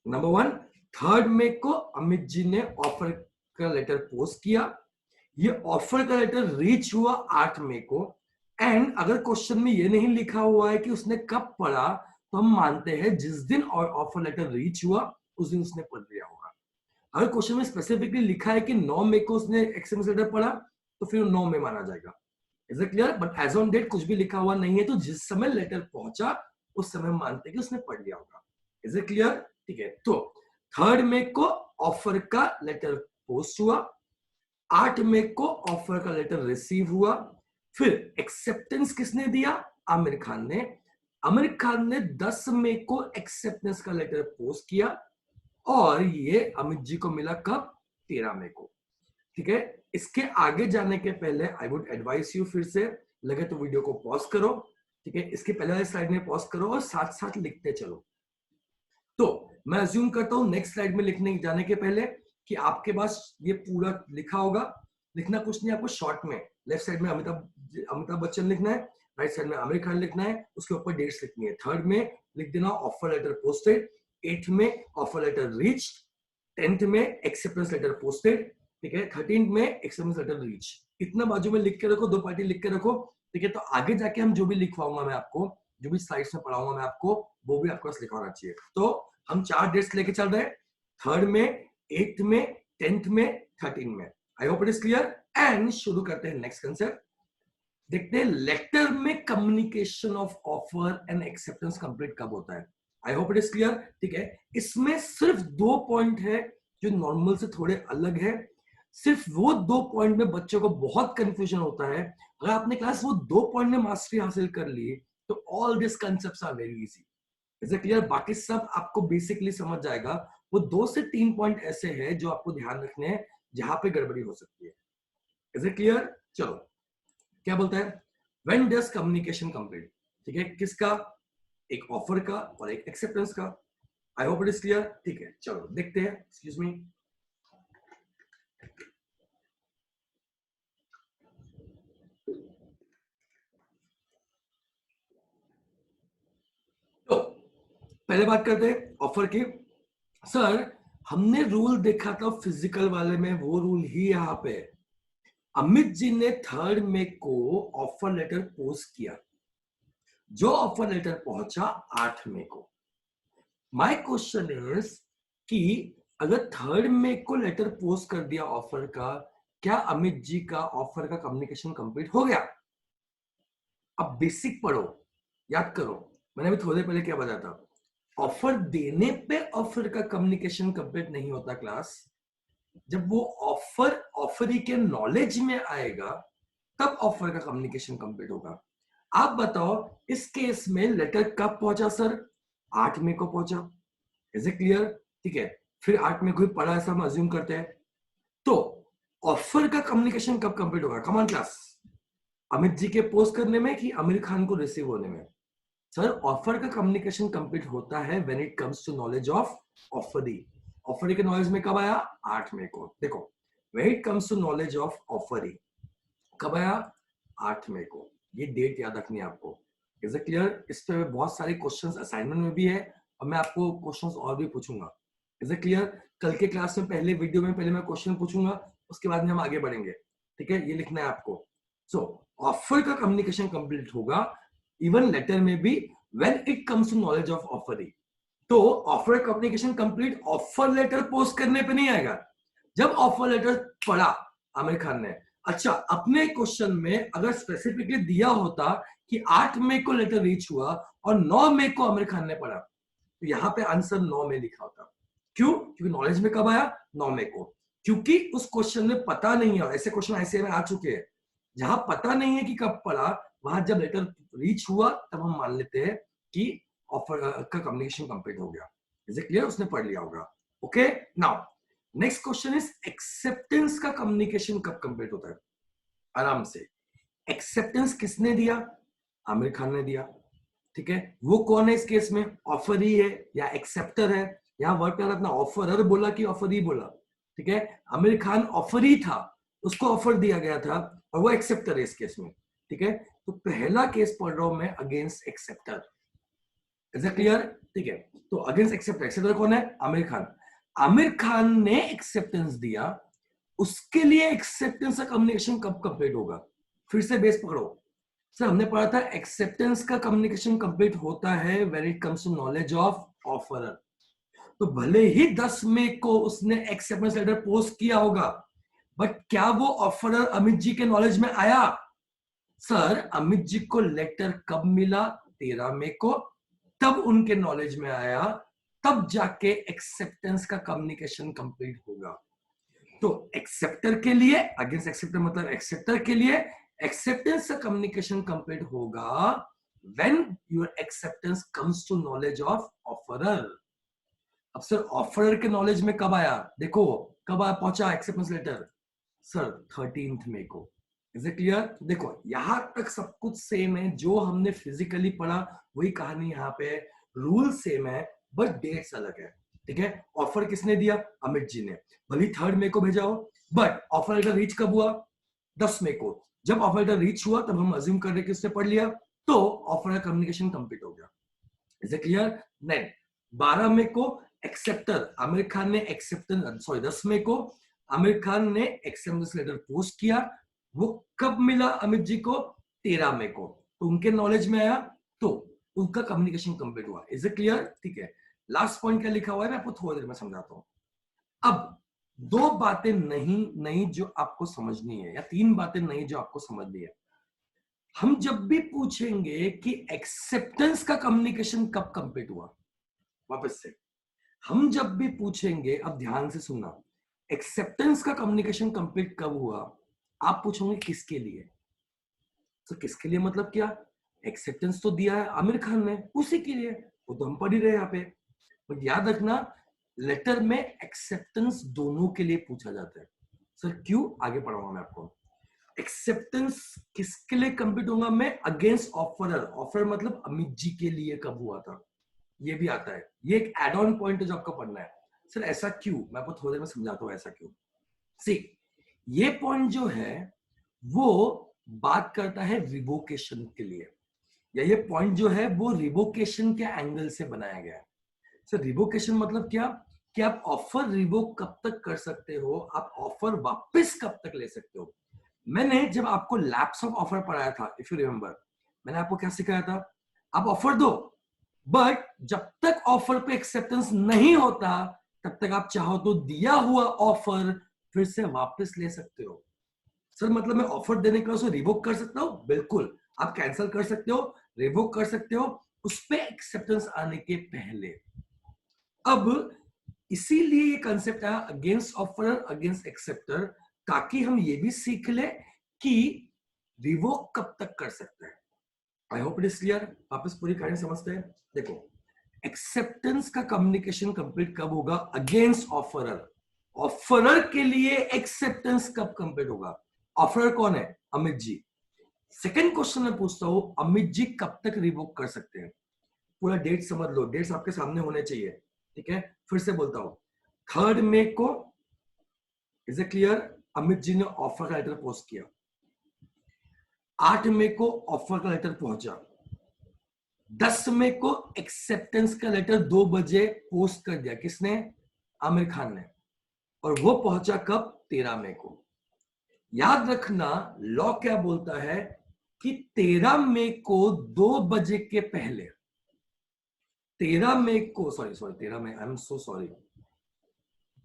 Number 1, 3 मई को अमित जी ने ऑफर का लेटर पोस्ट किया। ये ऑफर का लेटर रीच हुआ 8 मई को। एंड अगर क्वेश्चन में ये नहीं लिखा हुआ है कि उसने कब पढ़ा, तो हम मानते हैं जिस दिन ऑफर लेटर रीच हुआ उस दिन उसने पढ़ लिया होगा। अगर क्वेश्चन में स्पेसिफिकली लिखा है कि 9 मई को उसने एक्सएमएस लेटर पढ़ा, तो फिर 9 मई माना जाएगा। Is it clear? But as on date कुछ भी लिखा हुआ नहीं है, तो जिस समय लेटर पहुंचा उस समय मानते हैं कि उसने पढ़ लिया होगा। Is it clear? ठीक है, तो 3 मई को ऑफर का लेटर पोस्ट हुआ, 8 मई को ऑफर का लेटर रिसीव हुआ। फिर एक्सेप्टेंस किसने दिया? आमिर खान ने। आमिर खान ने 10 मई को एक्सेप्टेंस का लेटर पोस्ट किया और ये अमित जी को मिला कब? 13 मई को, ठीक है। इसके आगे जाने के पहले आई वुड एडवाइस यू, फिर से लगे तो वीडियो को पॉज करो, ठीक है, इसके पहले वाले स्लाइड में पॉज करो और साथ साथ लिखते चलो। तो मैं अज्यूम करता हूं नेक्स्ट स्लाइड में लिखने जाने के पहले कि आपके पास ये पूरा लिखा होगा। लिखना कुछ नहीं, आपको शॉर्ट में लेफ्ट साइड में अमिताभ बच्चन लिखना है, राइट साइड में आमिर खान लिखना है, उसके ऊपर डेट्स लिखनी है। 3 में लिख देना ऑफर लेटर पोस्टेड, 8 में ऑफर लेटर रीच, 10th में एक्सेप्टेंस लेटर पोस्टेड, ठीक है, 13 में एक्सेप्टेंस लेटर रीच। इतना बाजू में लिख के रखो, 2 पार्टी लिख के रखो, ठीक है। तो आगे जाके हम जो भी लिखवाऊंगा मैं आपको, जो भी स्लाइड्स में पढ़ाऊंगा मैं आपको, वो भी आपको लिखा होना चाहिए। तो हम 4 डेट्स लेके चल रहे हैं, 3 में, 8 में, 10th में, 13 में। आई hope it is clear. And शुरू करते हैं नेक्स्ट कंसेप्ट। देखते हैं लेटर में communication of offer and acceptance complete कब होता है। I hope it is clear, ठीक है। इसमें सिर्फ 2 पॉइंट है जो नॉर्मल से थोड़े अलग है। सिर्फ वो 2 पॉइंट में बच्चों को बहुत कंफ्यूजन होता है। अगर आपने क्लास वो 2 पॉइंट में मास्टरी हासिल कर ली तो all this concepts are very easy. Is it clear? बाकी सब आपको बेसिकली समझ जाएगा। वो 2 से 3 पॉइंट ऐसे हैं जो आपको ध्यान रखने हैं, जहां पे गड़बड़ी हो सकती है। Is it clear? चलो, क्या बोलता है? व्हेन डज कम्युनिकेशन कंप्लीट, ठीक है, किसका? एक ऑफर का और एक एक्सेप्टेंस का। आई होप इट इज क्लियर, ठीक है। चलो देखते हैं, एक्सक्यूज मी। तो पहले बात करते हैं ऑफर की। सर, हमने रूल देखा था फिजिकल वाले में, वो रूल ही यहाँ पे। अमित जी ने 3 मई को ऑफर लेटर पोस्ट किया, जो ऑफर लेटर पहुंचा 8 मई को। माय क्वेश्चन इज कि अगर 3 मई को लेटर पोस्ट कर दिया ऑफर का, क्या अमित जी का ऑफर का कम्युनिकेशन कंप्लीट हो गया? अब बेसिक पढ़ो, याद करो, मैंने अभी थोड़ी देर पहले क्या बताया था। ऑफर देने पे ऑफर का कम्युनिकेशन कंप्लीट नहीं होता क्लास, जब वो ऑफरी के नॉलेज में आएगा तब ऑफर का कम्युनिकेशन कंप्लीट होगा। आप बताओ इस केस में लेटर कब पहुंचा सर? 8 मई को पहुंचा। Is it clear? ठीक है, फिर 8 मई को ही पढ़ा, ऐसा हम अज्यूम करते हैं। तो ऑफर का कम्युनिकेशन कब कंप्लीट होगा? कमान क्लास, अमित जी के पोस्ट करने में कि आमिर खान को रिसीव होने में? सर ऑफर का कम्युनिकेशन कंप्लीट होता है when it comes to knowledge of offeree. Offeree के नॉलेज में कब आया? 8 मई को। देखो, when it comes to knowledge of offeree कब आया? 8 मई को। ये डेट याद रखनी है आपको। Is it clear? इस पे बहुत सारे क्वेश्चंस असाइनमेंट में भी है और मैं आपको क्वेश्चंस और भी पूछूंगा। Is it clear? कल के क्लास में पहले वीडियो में पहले मैं क्वेश्चन पूछूंगा, उसके बाद में हम आगे बढ़ेंगे। ठीक है, ये लिखना है आपको। सो ऑफर का कम्युनिकेशन कंप्लीट होगा इवन लेटर में भी when it comes to knowledge of offeree. तो offer communication complete offer letter post करने पे नहीं आएगा, जब ऑफर लेटर पढ़ा आमिर खान ने। अच्छा, अपने क्वेश्चन में अगर स्पेसिफिकली दिया होता कि 8 मई को लेटर रीच हुआ और 9 मई को आमिर खान ने पढ़ा, तो यहां पे आंसर 9 मई लिखा होता। क्यों? क्योंकि नॉलेज में कब आया? 9 मई को। क्योंकि उस क्वेश्चन में पता नहीं है, ऐसे क्वेश्चन ऐसे में आ चुके हैं जहां पता नहीं है कि कब पढ़ा, वहां जब लेटर रीच हुआ तब हम मान लेते हैं कि ऑफर का कम्युनिकेशन कंप्लीट हो गया। Is it clear? उसने पढ़ लिया होगा। Okay, now next question is acceptance का कम्युनिकेशन कब कंप्लीट होता है? आराम से, एक्सेप्टेंस किसने दिया? आमिर खान ने दिया। ठीक है, वो कौन है इस केस में? ऑफर ही है या एक्सेप्टर है? यहां वर्ड पे रखना, ऑफरर बोला कि ऑफर ही बोला। ठीक है, आमिर खान ऑफर ही था, उसको ऑफर दिया गया था और वो एक्सेप्टर है इस केस में। ठीक है, तो पहला केस पढ़ रहा हूं मैं against acceptor. Is it clear? ठीक है, तो अगेंस्ट एक्सेप्टर, एक्सेप्टर कौन है? आमिर खान। आमिर खान ने एक्सेप्टेंस दिया, उसके लिए एक्सेप्टेंस का कम्युनिकेशन कब कंप्लीट होगा? फिर से बेस पकड़ो सर, हमने पढ़ा था एक्सेप्टेंस का कम्युनिकेशन कंप्लीट होता है when it comes to knowledge of offeror. तो भले ही 10 मई को उसने एक्सेप्टेंस लेटर पोस्ट किया होगा, बट क्या वो ऑफरर अमित जी के नॉलेज में आया? सर अमित जी को लेटर कब मिला? 13 मई को, तब उनके नॉलेज में आया, तब जाके एक्सेप्टेंस का कम्युनिकेशन कंप्लीट होगा। तो एक्सेप्टर के लिए, अगेंस्ट एक्सेप्टर मतलब एक्सेप्टर के लिए एक्सेप्टेंस का कम्युनिकेशन कंप्लीट होगा when your acceptance comes to knowledge of offeror. अब सर ऑफरर के नॉलेज में कब आया? देखो कब आया, पहुंचा एक्सेप्टेंस लेटर? सर 13 मई को। Is it clear? देखो यहां तक सब कुछ सेम है, जो हमने फिजिकली पढ़ा वही कहानी यहाँ पे। रूल सेम है बट डेट्स अलग है। ठीक है, ऑफर किसने दिया? अमित जी ने। भले 3 मई को भेजा हो, बट ऑफर लेटर रीच कब हुआ? 10 मई को। जब ऑफर लेटर रीच हुआ तब हम अज्यूम कर रहे कि उसने पढ़ लिया, तो ऑफर का कम्युनिकेशन कंप्लीट हो गया। Is it clear? नहीं, 12 मई को एक्सेप्टर आमिर खान ने एक्सेप्टेंस, सॉरी 10 मई को आमिर खान ने एक्सेप्टेंस लेटर पोस्ट किया। वो कब मिला अमित जी को? 13 मई को। तो उनके नॉलेज में आया, तो उनका कम्युनिकेशन कंप्लीट हुआ। Is it clear? ठीक है, लास्ट पॉइंट क्या लिखा हुआ है मैं आपको थोड़ी देर में समझाता हूं। अब 2 बातें नहीं नहीं जो आपको समझनी है, या 3 बातें नहीं जो आपको समझनी है। हम जब भी पूछेंगे कि एक्सेप्टेंस का कम्युनिकेशन कब कंप्लीट हुआ, वापस से हम जब भी पूछेंगे, अब ध्यान से सुनना, एक्सेप्टेंस का कम्युनिकेशन कंप्लीट कब हुआ, आप पूछोगे किसके लिए? तो किसके लिए मतलब क्या? एक्सेप्टेंस तो दिया है आमिर खान ने, उसी के लिए, वो तो हम पढ़ ही रहे यहाँ पे। बट याद रखना, लेटर में एक्सेप्टेंस दोनों के लिए पूछा जाता है। सर क्यों? आगे पढ़ाऊंगा मैं आपको। एक्सेप्टेंस किसके लिए कंप्लीट होगा? मैं अगेंस्ट ऑफरर, ऑफर मतलब अमित जी के लिए कब हुआ था, ये भी आता है। ये एक एड ऑन पॉइंट है जो आपको पढ़ना है। सर ऐसा क्यों? मैं आपको थोड़ी देर में समझाता हूँ ऐसा क्यों। सी, ये पॉइंट जो है वो बात करता है रिवोकेशन के लिए, या ये पॉइंट जो है वो रिवोकेशन के एंगल से बनाया गया है। सर रिवोकेशन मतलब क्या? कि आप ऑफर रिवोक कब तक कर सकते हो, आप ऑफर वापस कब तक ले सकते हो। मैंने जब आपको लैप्स ऑफ ऑफर पढ़ाया था, इफ यू रिमेंबर, मैंने आपको क्या सिखाया था, आप ऑफर दो, बट जब तक ऑफर पे एक्सेप्टेंस नहीं होता तब तक आप चाहो तो दिया हुआ ऑफर फिर से वापस ले सकते हो। सर मतलब मैं ऑफर देने के बाद उसे रिवोक कर सकता हूं? बिल्कुल, आप कैंसिल कर सकते हो, रिवोक कर सकते हो, उस पे एक्सेप्टेंस आने के पहले। अब इसीलिए ये कंसेप्ट आया अगेंस्ट ऑफर, अगेंस्ट एक्सेप्टर, ताकि हम ये भी सीख ले कि रिवोक कब तक कर सकते हैं। आई होप इट इज क्लियर। वापस पूरी कहानी समझते हैं। देखो, एक्सेप्टेंस का कम्युनिकेशन कंप्लीट कब होगा? Against offeror. ऑफरर के लिए एक्सेप्टेंस कब कंप्लीट होगा? ऑफरर कौन है? अमित जी। सेकंड क्वेश्चन मैं पूछता हूं, अमित जी कब तक रिवोक कर सकते हैं? पूरा डेट समझ लो, डेट्स आपके सामने होने चाहिए, ठीक है। फिर से बोलता हूं, 3 मई को, is it clear, Amit ji ने ऑफर का लेटर पोस्ट किया। 8 मई को ऑफर का लेटर पहुंचा। 10 मई को एक्सेप्टेंस का लेटर 2 बजे पोस्ट कर दिया। किसने? आमिर खान ने। और वो पहुंचा कब? 13 मई को। याद रखना, लॉ क्या बोलता है कि 13 मई को 2 बजे के पहले, 13 मई को, सॉरी 13 मई, आई एम सो सॉरी,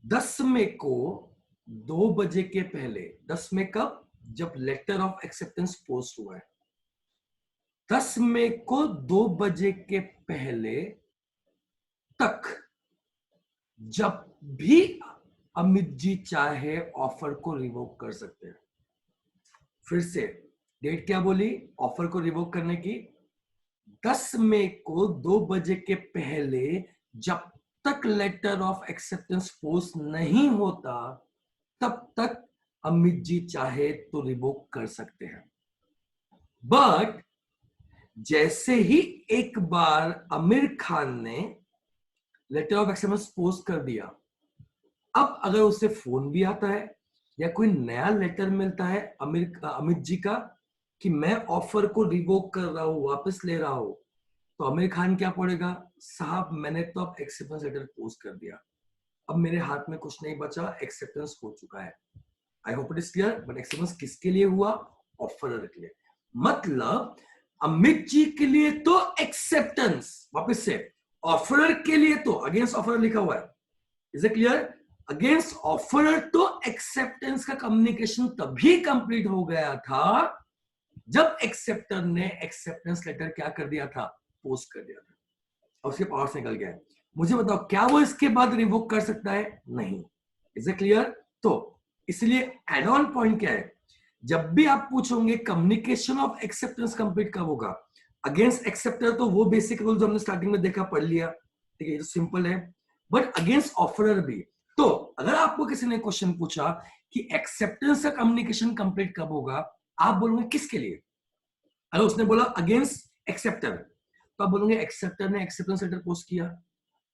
10 मई को 2 बजे के पहले, 10 मई कब? जब लेटर ऑफ एक्सेप्टेंस पोस्ट हुआ है। 10 मई को 2 बजे के पहले तक जब भी अमित जी चाहे ऑफर को रिवोक कर सकते हैं। फिर से डेट क्या बोली ऑफर को रिवोक करने की? 10 मई को 2 बजे के पहले जब तक लेटर ऑफ एक्सेप्टेंस पोस्ट नहीं होता तब तक अमित जी चाहे तो रिवोक कर सकते हैं। बट जैसे ही एक बार आमिर खान ने लेटर ऑफ एक्सेप्टेंस पोस्ट कर दिया, अब अगर उसे फोन भी आता है या कोई नया लेटर मिलता है अमित जी का कि मैं ऑफर को रिवोक कर रहा हूं, वापस ले रहा हूं, तो आमिर खान क्या पड़ेगा? साहब मैंने तो अब एक्सेप्टेंस लेटर पोस्ट कर दिया, अब मेरे हाथ में कुछ नहीं बचा, एक्सेप्टेंस हो चुका है। I hope it is clear. But acceptance किसके लिए हुआ? ऑफरर के लिए। मतलब अमित जी के लिए तो एक्सेप्टेंस, वापस से ऑफरर के लिए तो अगेंस्ट ऑफरर लिखा हुआ है, is it clear? Against offeror तो एक्सेप्टेंस का कम्युनिकेशन तभी कंप्लीट हो गया था जब एक्सेप्टर ने एक्सेप्टेंस लेटर क्या कर दिया था? पोस्ट कर दिया था, और उसके पावर से निकल गया है। मुझे बताओ, क्या वो इसके बाद रिवोक कर सकता है? नहीं। Is it clear? तो इसलिए एड ऑन पॉइंट क्या है, जब भी आप पूछोगे कम्युनिकेशन ऑफ एक्सेप्टेंस कंप्लीट कब होगा अगेंस्ट एक्सेप्टर, तो वो बेसिक रूल्स हमने स्टार्टिंग में देखा, पढ़ लिया, ठीक है, ये तो सिंपल है। बट अगेंस्ट ऑफरर भी, तो अगर आपको किसी ने क्वेश्चन पूछा कि एक्सेप्टेंस का कम्युनिकेशन कंप्लीट कब होगा, आप बोलोगे किसके लिए? अगर उसने बोला अगेंस्ट एक्सेप्टर, तो आप बोलोगे एक्सेप्टर ने एक्सेप्टेंस लेटर पोस्ट किया,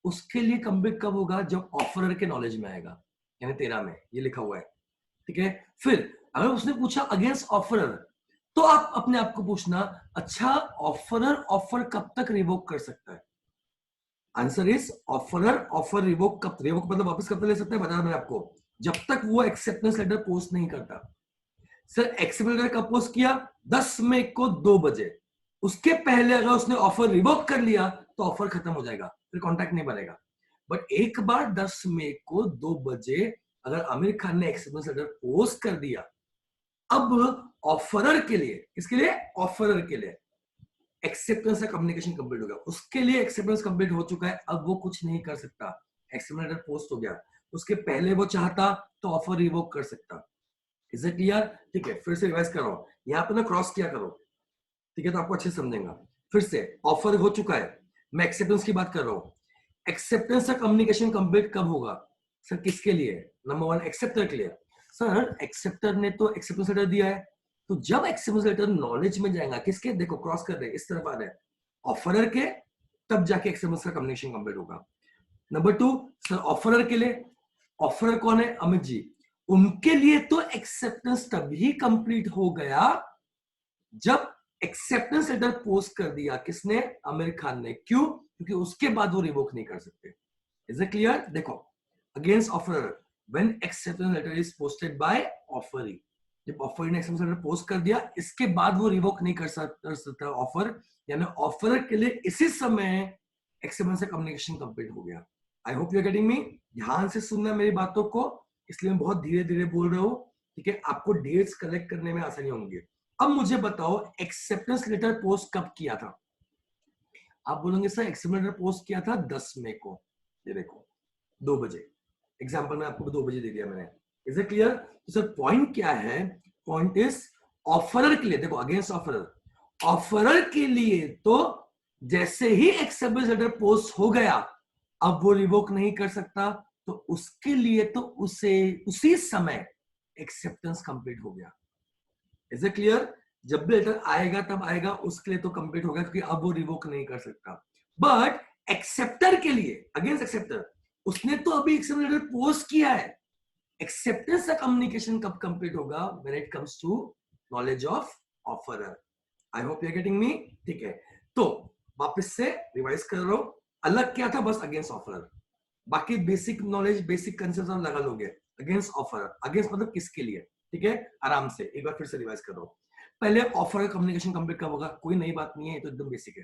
उसके लिए कंप्लीट कब होगा? जब ऑफरर के नॉलेज में आएगा, यानी 13 में, ये लिखा हुआ है, ठीक है। फिर अगर उसने पूछा अगेंस्ट ऑफरर, तो आप अपने आप को पूछना, अच्छा ऑफरर ऑफर कब तक रिवोक कर सकता है? Answer is offeror offer revoke कब, रिवोक मतलब वापस कब तक ले सकता है? बताया मैंने आपको, जब तक वो एक्सेप्टेंस लेटर पोस्ट नहीं करता। सर एक्सेप्टेंस लेटर कब पोस्ट किया? 10 मई को 2 बजे। उसके पहले अगर उसने ऑफर रिवोक कर लिया तो ऑफर खत्म हो जाएगा, फिर कॉन्टैक्ट नहीं बनेगा। बट एक बार 10 मई को 2 बजे अगर आमिर खान ने एक्सेप्टेंस लेटर पोस्ट कर दिया, अब ऑफरर के लिए, किसके लिए? ऑफरर के लिए एक्सेप्टेंस का कम्युनिकेशन कंप्लीट हो गया, उसके लिए एक्सेप्टेंस कंप्लीट हो चुका है, अब वो कुछ नहीं कर सकता, एक्सेप्टेंस लेटर पोस्ट हो गया। उसके पहले वो चाहता तो ऑफर रिवोक कर सकता। Is it clear? ठीक है, फिर से रिवाइज कर रहा हूं, यहां पे ना क्रॉस किया करो, ठीक है, तो आपको अच्छे समझेगा। फिर से ऑफर हो चुका है, मैं एक्सेप्टेंस की बात कर रहा हूं। एक्सेप्टेंस का कम्युनिकेशन कंप्लीट कब होगा? सर किसके लिए? नंबर 1 एक्सेप्टर के लिए। सर एक्सेप्टर ने तो एक्सेप्टेंस लेटर दिया है, तो जब एक्सेप्टेंस लेटर नॉलेज में जाएगा, किसके? देखो क्रॉस कर रहे, इस तरफ आ रहे हैं, ऑफरर के, तब जाके एक्सेप्टेंस का कम्युनिकेशन कंप्लीट होगा। नंबर 2 सर ऑफरर के लिए, ऑफरर कौन है? अमित जी, उनके लिए तो एक्सेप्टेंस तभी कंप्लीट हो गया जब एक्सेप्टेंस लेटर पोस्ट कर दिया, किसने? आमिर खान ने। क्यों? क्योंकि उसके बाद वो रिवोक नहीं कर सकते। Is it clear? देखो against offeror when acceptance letter is posted by offeree, जब ऑफर ने एक्सेप्टेंस लेटर पोस्ट कर दिया, इसके बाद वो रिवोक नहीं कर सकता ऑफर, यानी ऑफर के लिए इसी समय एक्सेप्टेंस से कम्युनिकेशन कंप्लीट हो गया। I hope you are getting me, ध्यान से सुनना मेरी बातों को, इसलिए मैं बहुत धीरे धीरे बोल रहा हूँ, ठीक है, आपको डेट्स कलेक्ट करने में आसानी होंगी। अब मुझे बताओ एक्सेप्टेंस लेटर पोस्ट कब किया था? आप बोलेंगे सर एक्सेप्टेंस लेटर पोस्ट किया था 10 मई को, ये देखो 2 बजे, एग्जांपल में आपको 2 बजे दे दिया मैंने, इज इट क्लियर? तो सर पॉइंट क्या है? पॉइंट इज ऑफरर के लिए, देखो अगेंस्ट ऑफरर, ऑफरर के लिए तो जैसे ही एक्सेप्टेंस लेटर पोस्ट हो गया, अब वो रिवोक नहीं कर सकता, तो उसके लिए तो उसे उसी समय एक्सेप्टेंस कंप्लीट हो गया। Is it clear? जब भी लेटर आएगा तब आएगा, उसके लिए तो कंप्लीट होगा क्योंकि अब वो रिवोक नहीं कर सकता। बट एक्सेप्टर के लिए, अगेंस्ट एक्सेप्टर, उसने तो अभी एक्सेप्टेंस लेटर पोस्ट किया है, एक्सेप्टेंस का कम्युनिकेशन कब कंप्लीट होगा? When it comes to knowledge of offeror. I hope you are getting me, ठीक है? तो वापस से रिवाइज कर रहा हूं, अलग क्या था? बस अगेंस्ट ऑफरर, बाकी बेसिक नॉलेज, बेसिक कंसेप्ट लगा लोगे। अगेंस्ट ऑफरर, अगेंस्ट मतलब किसके लिए, ठीक है? आराम से एक बार फिर से रिवाइज कर रहा हूं। पहले ऑफर का कम्युनिकेशन कंप्लीट कब होगा? कोई नई बात नहीं है, ये तो एकदम बेसिक है,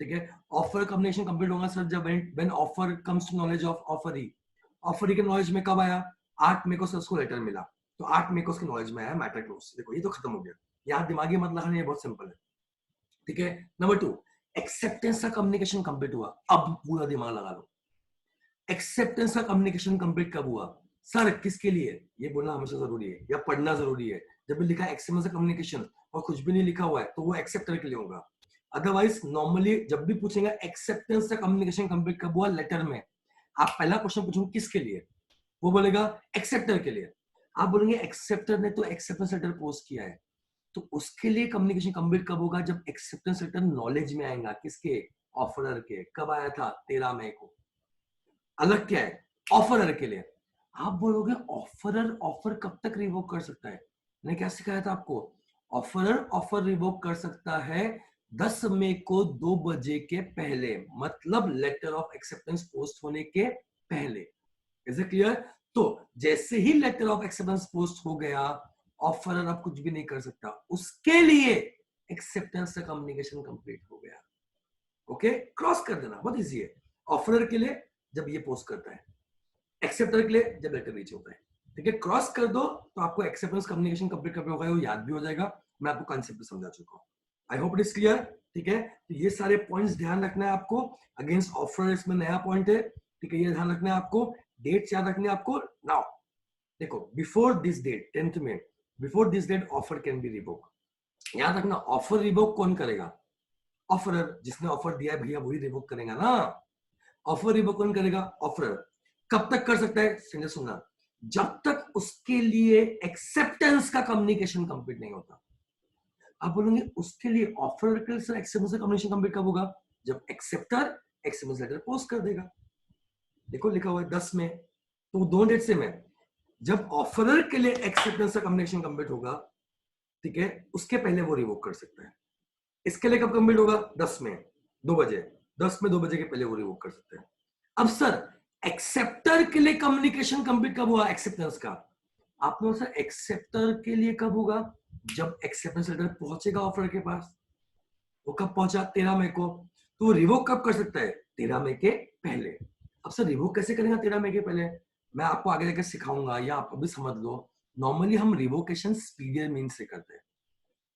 ठीक है? ऑफर कम्युनिकेशन कंप्लीट होगा सर जब when offer comes to knowledge of offeree. Offeree के नॉलेज में कब आया? 8 मई को सर उसको लेटर मिला, तो 8 मई को उसके नॉलेज में आया मैटर क्लोज। देखो ये तो खत्म हो गया, यहाँ दिमागी मत लगाना, ये बहुत सिंपल है, ठीक है? नंबर 2, एक्सेप्टेंस का कम्युनिकेशन कंप्लीट हुआ, अब पूरा दिमाग लगा लो। एक्सेप्टेंस का कम्युनिकेशन कंप्लीट कब हुआ? सर किसके लिए? ये बोलना हमेशा जरूरी है या पढ़ना जरूरी है। जब भी लिखा एक्सेप्टेंस का कम्युनिकेशन और कुछ भी नहीं लिखा हुआ है तो वो एक्सेप्टर के लिए होगा। अदरवाइज नॉर्मली जब भी पूछेगा एक्सेप्टेंस का कम्युनिकेशन कंप्लीट कब हुआ लेटर में, आप पहला क्वेश्चन पूछोगे किसके लिए, वो बोलेगा एक्सेप्टर के लिए। आप बोलेंगे एक्सेप्टर ने तो एक्सेप्टेंस लेटर पोस्ट किया है, तो उसके लिए कम्युनिकेशन कंप्लीट कब होगा? जब एक्सेप्टेंस लेटर नॉलेज में आएगा, किसके? ऑफरर के। कब आया था? 13 मई को। अलग क्या है? ऑफरर के लिए। आप बोलोगे ऑफरर ऑफर कब तक रिवोक कर सकता है? मैंने क्या सिखाया था आपको? ऑफरर ऑफर रिवोक कर सकता है 10 मई को 2 बजे के पहले, मतलब लेटर ऑफ एक्सेप्टेंस पोस्ट होने के पहले। Is it clear? तो जैसे ही लेटर ऑफ एक्सेप्टेंस पोस्ट हो गया, ऑफरर अब कुछ भी नहीं कर सकता, उसके लिए एक्सेप्टेंस का कम्युनिकेशन कंप्लीट हो गया। ओके, क्रॉस कर देना, बहुत इजी है। ऑफरर के लिए जब ये पोस्ट करता है, एक्सेप्टर के लिए जब लेटर रीच होता है, ठीक है? क्रॉस कर दो तो आपको एक्सेप्टेंस कम्युनिकेशन कंप्लीट कब होगा वो याद भी हो जाएगा। मैं आपको कॉन्सेप्ट भी समझा चुका हूं। आई होप इट इज क्लियर, ठीक है? तो ये सारे पॉइंट्स ध्यान रखना है आपको। अगेंस्ट ऑफर इसमें नया पॉइंट है, ठीक है? ये ध्यान रखना है आपको, डेट्स याद रखने आपको। नाउ देखो, बिफोर दिस डेट 10th में, before this date offer can be revoke. याद रखना, ऑफर रिवोक कौन करेगा? ऑफरर, जिसने ऑफर दिया है भैया वही रिवोक करेगा ना। ऑफर रिवोक कौन करेगा? ऑफरर। कब तक कर सकता है? समझे, सुनना, जब तक उसके लिए एक्सेप्टेंस का कम्युनिकेशन कंप्लीट नहीं होता। आप बोलेंगे उसके लिए ऑफर के लिए एक्सेप्टेंस का कम्युनिकेशन कंप्लीट कब होगा? जब एक्सेप्टर एक्सेप्टेंस लेटर पोस्ट कर देगा। देखो लिखा हुआ है 10 में, तो दो डेट से में, जब ऑफरर के लिए एक्सेप्टेंस का कम्युनिकेशन कंप्लीट होगा, ठीक है, उसके पहले वो रिवोक कर सकता है। इसके लिए कब कंप्लीट होगा? 10 में 2 बजे, 10 में 2 बजे के पहले वो रिवोक कर सकते हैं। अब सर एक्सेप्टर के लिए कम्युनिकेशन कंप्लीट कब हुआ एक्सेप्टेंस का? आपने सर एक्सेप्टर के लिए कब होगा? जब एक्सेप्टेंस लेटर पहुंचेगा ऑफर के पास। वो कब पहुंचा? 13 मई को। तो रिवोक कब कर सकता है? 13 मई के पहले। अब सर रिवोक कैसे करेगा 13 मई के पहले? मैं आपको आगे जाकर सिखाऊंगा, या आप अभी समझ लो। नॉर्मली हम रिवोकेशन स्पीडियर मीन्स से करते हैं,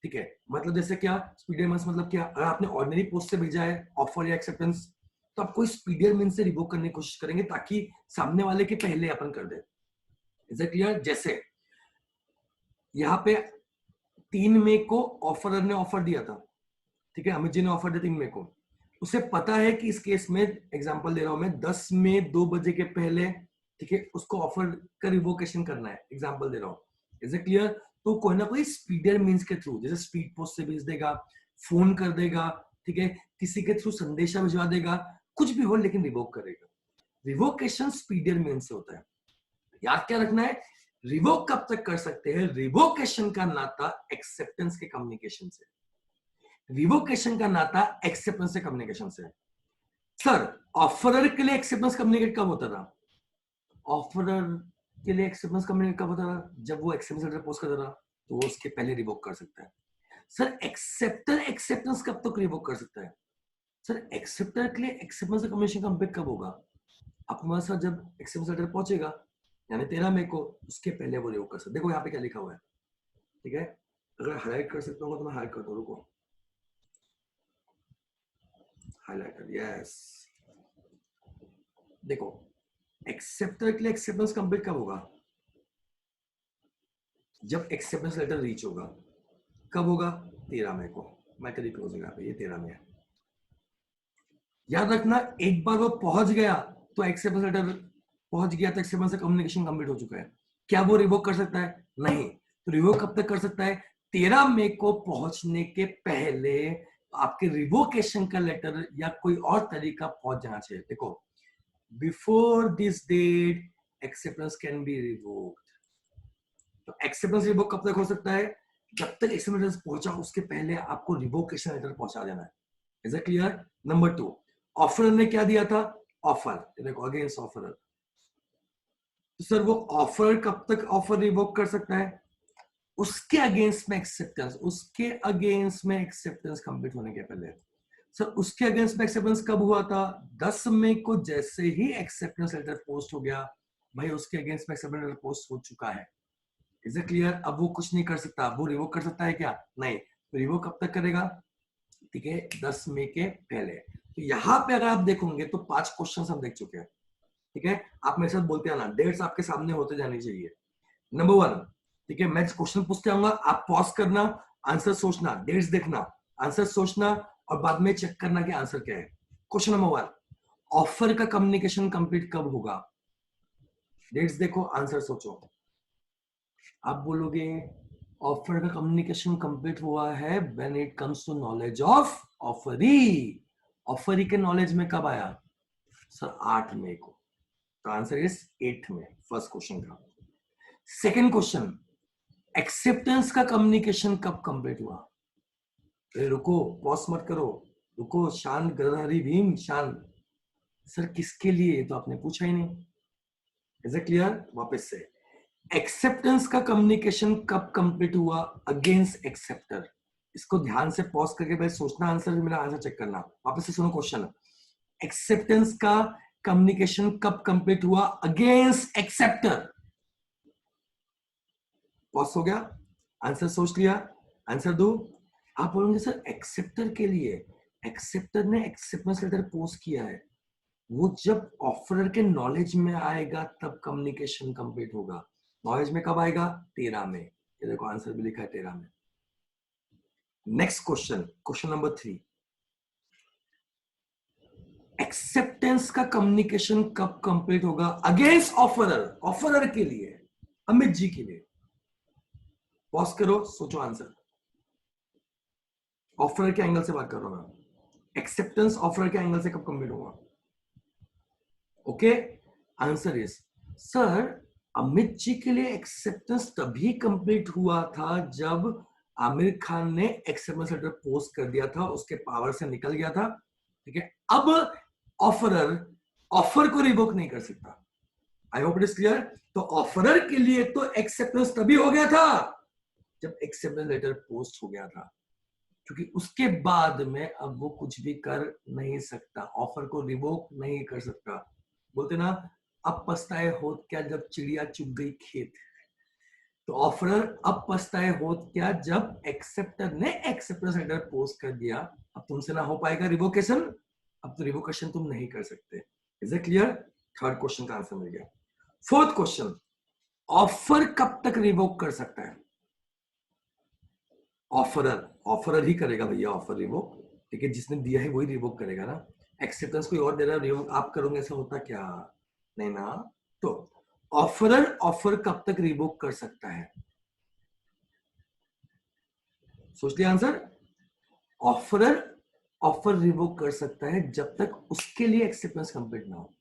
ठीक है? मतलब जैसे क्या स्पीडियर मीन्स, मतलब क्या, अगर आपने ऑर्डिनरी पोस्ट से भेजा है ऑफर या एक्सेप्टेंस, तो आप कोई स्पीडियर मीन्स से रिवोक करने की कोशिश करेंगे ताकि सामने वाले के पहले अपन कर दे। Is it clear? जैसे यहाँ पे 3 मई को ऑफरर ने ऑफर दिया था, ठीक है, अमित जी ने ऑफर दिया 3 मई को। उसे पता है कि इस केस में, एग्जांपल दे रहा हूं मैं, 10 मई 2 बजे के पहले, ठीक है, उसको ऑफर का रिवोकेशन करना है, एग्जांपल दे रहा हूं। Is it clear? तो कोई ना कोई स्पीडियर मींस के थ्रू, जैसे स्पीड पोस्ट से भेज देगा, फोन कर देगा, ठीक है, किसी के थ्रू संदेशा भिजवा देगा, कुछ भी हो, लेकिन रिवोक करेगा। रिवोकेशन स्पीडियर मींस से होता है। याद क्या रखना है? रिवोक कब तक कर सकते हैं? रिवोकेशन का नाता एक्सेप्टेंस के कम्युनिकेशन से, रिवोकेशन का नाता एक्सेप्टेंस से कम्युनिकेशन से। सर ऑफरर के लिए एक्सेप्टेंस कम्युनिकेट कब होता था? ऑफरर के लिए एक्सेप्टेंस कम्युनिकेट कब होता था? जब वो एक्सेप्टेंस लेटर पोस्ट करता था तो वो उसके पहले रिवोक कर सकता है। सर एक्सेप्टर एक्सेप्टेंस कब तक रिवोक कर सकता है? सर एक्सेप्टर के लिए एक्सेप्टेंस कम्युनिकेशन कंप्लीट कब होगा? आपके साथ जब एक्सेप्टेंस लेटर पहुंचेगा यानी 13 मई को, उसके पहले वो रिवोक कर सकते। देखो यहाँ पे क्या लिखा हुआ है, ठीक है? अगर हाईलाइट कर सकता हूँ तो मैं हाईलाइट कर दूं, रुको, हाईलाइटर, यस। देखो एक्सेप्टर के लिए एक्सेप्टेंस कंप्लीट कब होगा? जब एक्सेप्टेंस लेटर रीच होगा। कब होगा? 13 मई को। मैं करीब क्लोज होगा ये 13 मई। याद रखना, एक बार वो पहुंच गया तो एक्सेप्टेंस लेटर पहुंच गया तो एक्सेप्टेंस से कम्युनिकेशन कंप्लीट हो चुका है। क्या वो रिवोक कर सकता है? नहीं। तो रिवोक कब तक कर सकता है? 13 मई को पहुंचने के पहले आपके रिवोकेशन का लेटर या कोई और तरीका पहुंच जाना चाहिए। देखो, before this date acceptance can be revoked. तो एक्सेप्टेंस रिवोक कब तक हो सकता है? जब तक एक्सेप्टेंस पहुंचा उसके पहले आपको रिवोकेशन लेटर पहुंचा देना है। Is it clear? Number 2, offer ने क्या दिया था? ऑफर, देखो अगेंस्ट ऑफर। तो सर वो ऑफर कब तक ऑफर रिवोक कर सकता है? उसके अगेंस्ट में एक्सेप्टेंस, उसके अगेंस्ट में एक्सेप्टेंस कंप्लीट होने के पहले। सर उसके अगेंस्ट में एक्सेप्टेंस कब हुआ था? 10 मई को जैसे ही एक्सेप्टेंस लेटर पोस्ट हो गया, भाई उसके अगेंस्ट में एक्सेप्टेंस लेटर पोस्ट हो चुका है। Is it clear? अब वो कुछ नहीं कर सकता। अब वो रिवोक कर सकता है क्या? नहीं। तो रिवोक कब तक करेगा? ठीक है, 10 मई के पहले। तो यहाँ पे अगर आप देखोगे तो 5 क्वेश्चन हम देख चुके हैं। ठीक है, आप मेरे साथ बोलते आना, डेट्स आपके सामने होते जानी चाहिए। नंबर 1, ठीक है, मैं क्वेश्चन पूछते आऊंगा, आप पॉज करना, आंसर सोचना, डेट्स देखना, आंसर सोचना और बाद में चेक करना कि आंसर क्या है। क्वेश्चन नंबर 1, ऑफर का कम्युनिकेशन कंप्लीट कब होगा? डेट्स देखो, आंसर सोचो। आप बोलोगे ऑफर का कम्युनिकेशन कंप्लीट हुआ है when it comes to knowledge of offeree. Offeree के नॉलेज में कब आया? सर 8 मई को। तो आंसर इज 8 में, फर्स्ट क्वेश्चन का। सेकंड क्वेश्चन, एक्सेप्टेंस का कम्युनिकेशन कब कंप्लीट हुआ? रुको, पॉज मत करो, रुको, शांत, गदाधारी भीम शांत। सर किसके लिए? तो आपने पूछा ही नहीं। Is it clear? वापस से, एक्सेप्टेंस का कम्युनिकेशन कब कंप्लीट हुआ अगेंस्ट एक्सेप्टर? इसको ध्यान से पॉज करके पहले सोचना, आंसर, मेरा आंसर चेक करना। वापस से सुनो क्वेश्चन, एक्सेप्टेंस का कम्युनिकेशन कब कंप्लीट हुआ अगेंस्ट एक्सेप्टर? पॉज हो गया, आंसर सोच लिया, आंसर दो। आप बोलोगे सर एक्सेप्टर के लिए, एक्सेप्टर ने एक्सेप्टेंस लेटर पोस्ट किया है, वो जब ऑफरर के नॉलेज में आएगा तब कम्युनिकेशन कंप्लीट होगा। नॉलेज में कब आएगा? 13 में। ये देखो आंसर भी लिखा है 13 में। Next question, question number 3, acceptance का कम्युनिकेशन कब कंप्लीट होगा अगेंस्ट ऑफरर? ऑफरर के लिए, अमित जी के लिए। पॉज करो, सोचो आंसर। ऑफरर के एंगल से बात कर रहा हूं मैं। एक्सेप्टेंस ऑफरर के एंगल से कब कंप्लीट होगा? Okay, answer is, sir Amit ji के लिए एक्सेप्टेंस तभी कंप्लीट हुआ था जब आमिर खान ने एक्सेप्टेंस लेटर पोस्ट कर दिया था, उसके पावर से निकल गया था। ठीक है, अब ऑफरर ऑफर को रिवोक नहीं कर सकता। आई होप इट इज क्लियर। तो ऑफरर के लिए तो एक्सेप्टेंस तभी हो गया था जब एक्सेप्टेंस लेटर पोस्ट हो गया था, क्योंकि उसके बाद में अब वो कुछ भी कर नहीं सकता, ऑफर को रिवोक नहीं कर सकता। बोलते ना, अब पछताए होत क्या जब चिड़िया चुग गई खेत। तो ऑफरर अब पछताए होत क्या जब एक्सेप्टर ने एक्सेप्टेंस लेटर पोस्ट कर दिया, अब तुमसे ना हो पाएगा रिवोकेशन, अब तो रिवोकेशन तुम नहीं कर सकते। Is it clear? Third question का आंसर मिल गया। फोर्थ क्वेश्चन, ऑफर कब तक रिवोक कर सकता है? ऑफरर, ऑफरर ही करेगा भैया ऑफर रिवोक। ठीक है, जिसने दिया है वही रिवोक करेगा ना। एक्सेप्टेंस कोई और दे रहा है, रिवोक आप करोगे, ऐसा होता क्या? नहीं ना। तो ऑफरर ऑफर कब तक रिवोक कर सकता है? सोच लिया आंसर। ऑफरर ऑफर रिवोक कर सकता है जब तक उसके लिए एक्सेप्टेंस कंप्लीट ना हो।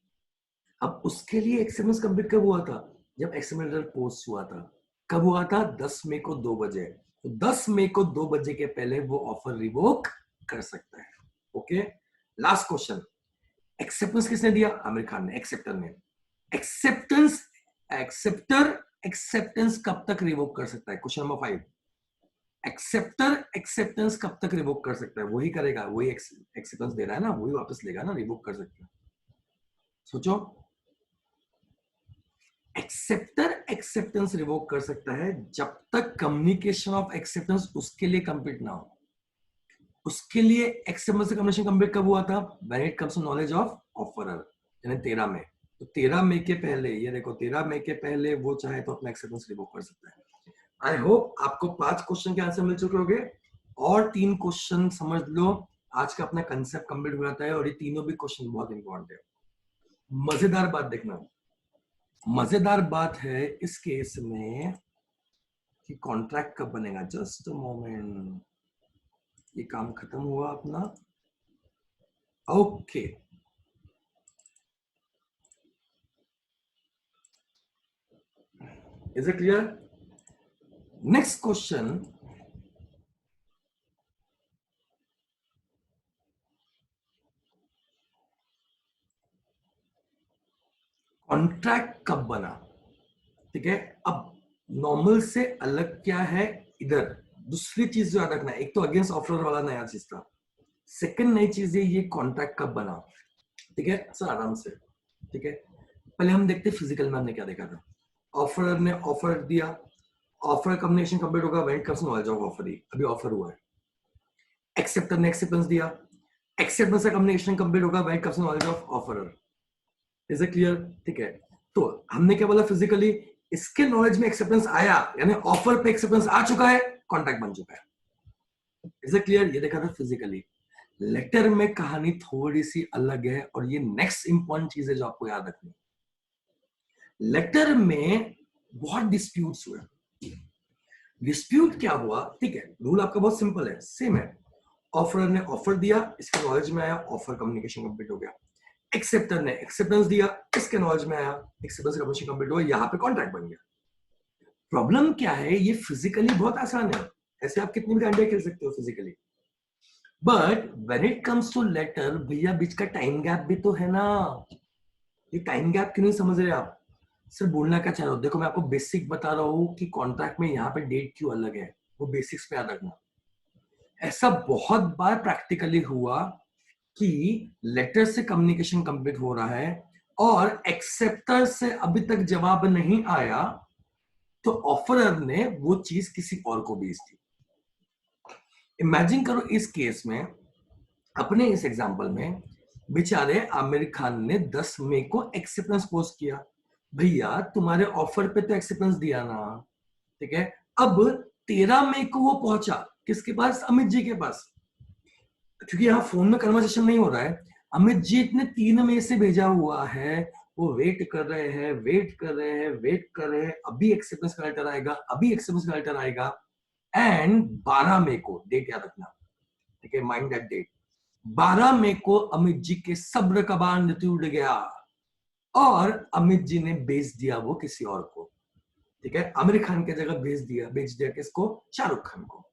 अब उसके लिए एक्सेप्टेंस कंप्लीट कब हुआ था? जब एक्सेप्टेंस लेटर पोस्ट हुआ था। कब हुआ था? 10 मई को 2 बजे। तो 10 मई को 2 बजे के पहले वो ऑफर रिवोक कर सकता है। ओके, लास्ट क्वेश्चन, एक्सेप्टेंस किसने दिया? आमिर खान ने, एक्सेप्टर ने। एक्सेप्टेंस, एक्सेप्टर एक्सेप्टेंस कब तक रिवोक कर सकता है? क्वेश्चन नंबर 5, एक्सेप्टर एक्सेप्टेंस कब तक रिवोक कर सकता है? वही करेगा, वही एक्सेप्टेंस दे रहा है ना, वही वापस लेगा ना, रिवोक कर सकता है। सोचो, एक्सेप्टर एक्सेप्टेंस रिवोक कर सकता है जब तक कम्युनिकेशन ऑफ एक्सेप्टेंस उसके लिए कंप्लीट ना हो। उसके लिए एक्सेप्टेंस से कम्युनिकेशन कंप्लीट कब हुआ था? When it comes to knowledge of offerer, यानी 13 मई। तो 13 मई के पहले, ये देखो 13 मई के पहले वो चाहे तो अपना एक्सेप्टेंस रिवोक कर सकता है। आई होप आपको 5 क्वेश्चन के आंसर मिल चुके होंगे, और 3 क्वेश्चन समझ लो, आज का अपना कंसेप्ट कंप्लीट हो जाता है। और ये तीनों भी क्वेश्चन बहुत इंपॉर्टेंट है। मजेदार बात देखना, मजेदार बात है इस केस में कि कॉन्ट्रैक्ट कब बनेगा। जस्ट मोमेंट, ये काम खत्म हुआ अपना। Okay, is it clear? Next question, contract कब बना? ठीक है, अब नॉर्मल से अलग क्या है इधर? दूसरी चीज जो याद रखना है, एक तो अगेंस्ट ऑफर वाला नया चीज था, सेकंड नई चीज है ये कॉन्ट्रैक्ट कब बना। ठीक है सर, आराम से। ठीक है, पहले हम देखते फिजिकल में हमने क्या देखा था। ऑफर ने ऑफर दिया, ऑफर कम्युनिकेशन कंप्लीट होगा when it comes to knowledge of offer. अभी ऑफर हुआ है। एक्सेप्टर ने एक्सेप्टेंस दिया, एक्सेप्टेंस का कम्युनिकेशन कंप्लीट होगा when it comes to knowledge of offerer. Is it clear? ठीक है, तो हमने क्या बोला फिजिकली, इसके नॉलेज में एक्सेप्टेंस आया, यानी ऑफर पे एक्सेप्टेंस आ चुका है, कॉन्ट्रैक्ट बन चुका है। Is it clear? ये देखा था फिजिकली। लेटर में कहानी थोड़ी सी अलग है, और ये नेक्स्ट इंपॉर्टेंट चीज है जो आपको याद रखनी है। लेटर में बहुत डिस्प्यूट्स हुए। डिस्प्यूट क्या हुआ? ठीक है, रूल आपका बहुत सिंपल है, सेम है। ऑफर ने ऑफर दिया, इसके नॉलेज में आया, ऑफर कम्युनिकेशन कंप्लीट हो गया। एक्सेप्टर ने एक्सेप्टेंस दिया, इसके नॉलेज में आया, एक्सेप्टेंस कम्युनिकेशन कंप्लीट हुआ, यहां पे कॉन्ट्रैक्ट बन गया। प्रॉब्लम क्या है, ये फिजिकली बहुत आसान है, ऐसे आप कितनी भी घंटे खेल सकते हो physically, but when it comes to letter, भैया बीच का टाइम गैप भी तो है ना। ये टाइम गैप क्यों नहीं समझ रहे आप? सर बोलना क्या चाह रहे हो? देखो मैं आपको बेसिक बता रहा हूँ कि कॉन्ट्रैक्ट में यहाँ पे डेट क्यों अलग है, वो बेसिक्स पे याद रखना। ऐसा बहुत बार प्रैक्टिकली हुआ कि लेटर से कम्युनिकेशन कंप्लीट हो रहा है और एक्सेप्टर से अभी तक जवाब नहीं आया, तो ऑफरर ने वो चीज किसी और को भेज दी। इमेजिन करो इस केस में, अपने इस एग्जांपल में, बेचारे आमिर खान ने 10 मई को एक्सेप्टेंस पोस्ट किया। भैया तुम्हारे ऑफर पे तो एक्सेप्टेंस दिया ना, ठीक है। अब 13 मई को वो पहुंचा किसके पास? अमित जी के पास। क्योंकि यहाँ फोन में कन्वर्सेशन नहीं हो रहा है, अमित जी ने 3 मई से भेजा हुआ है, वो वेट कर रहे हैं, वेट कर रहे हैं, वेट कर रहे हैं, अभी एक्सेप्टेंस का लेटर आएगा, अभी एक्सेप्टेंस का लेटर आएगा। एंड 12 मई को, डेट याद रखना, ठीक है, माइंड दैट डेट, 12 मई को अमित जी के सब्र का बांध टूट गया और अमित जी ने बेच दिया वो किसी और को। ठीक है, आमिर खान की जगह बेच दिया किसको? शाहरुख खान को।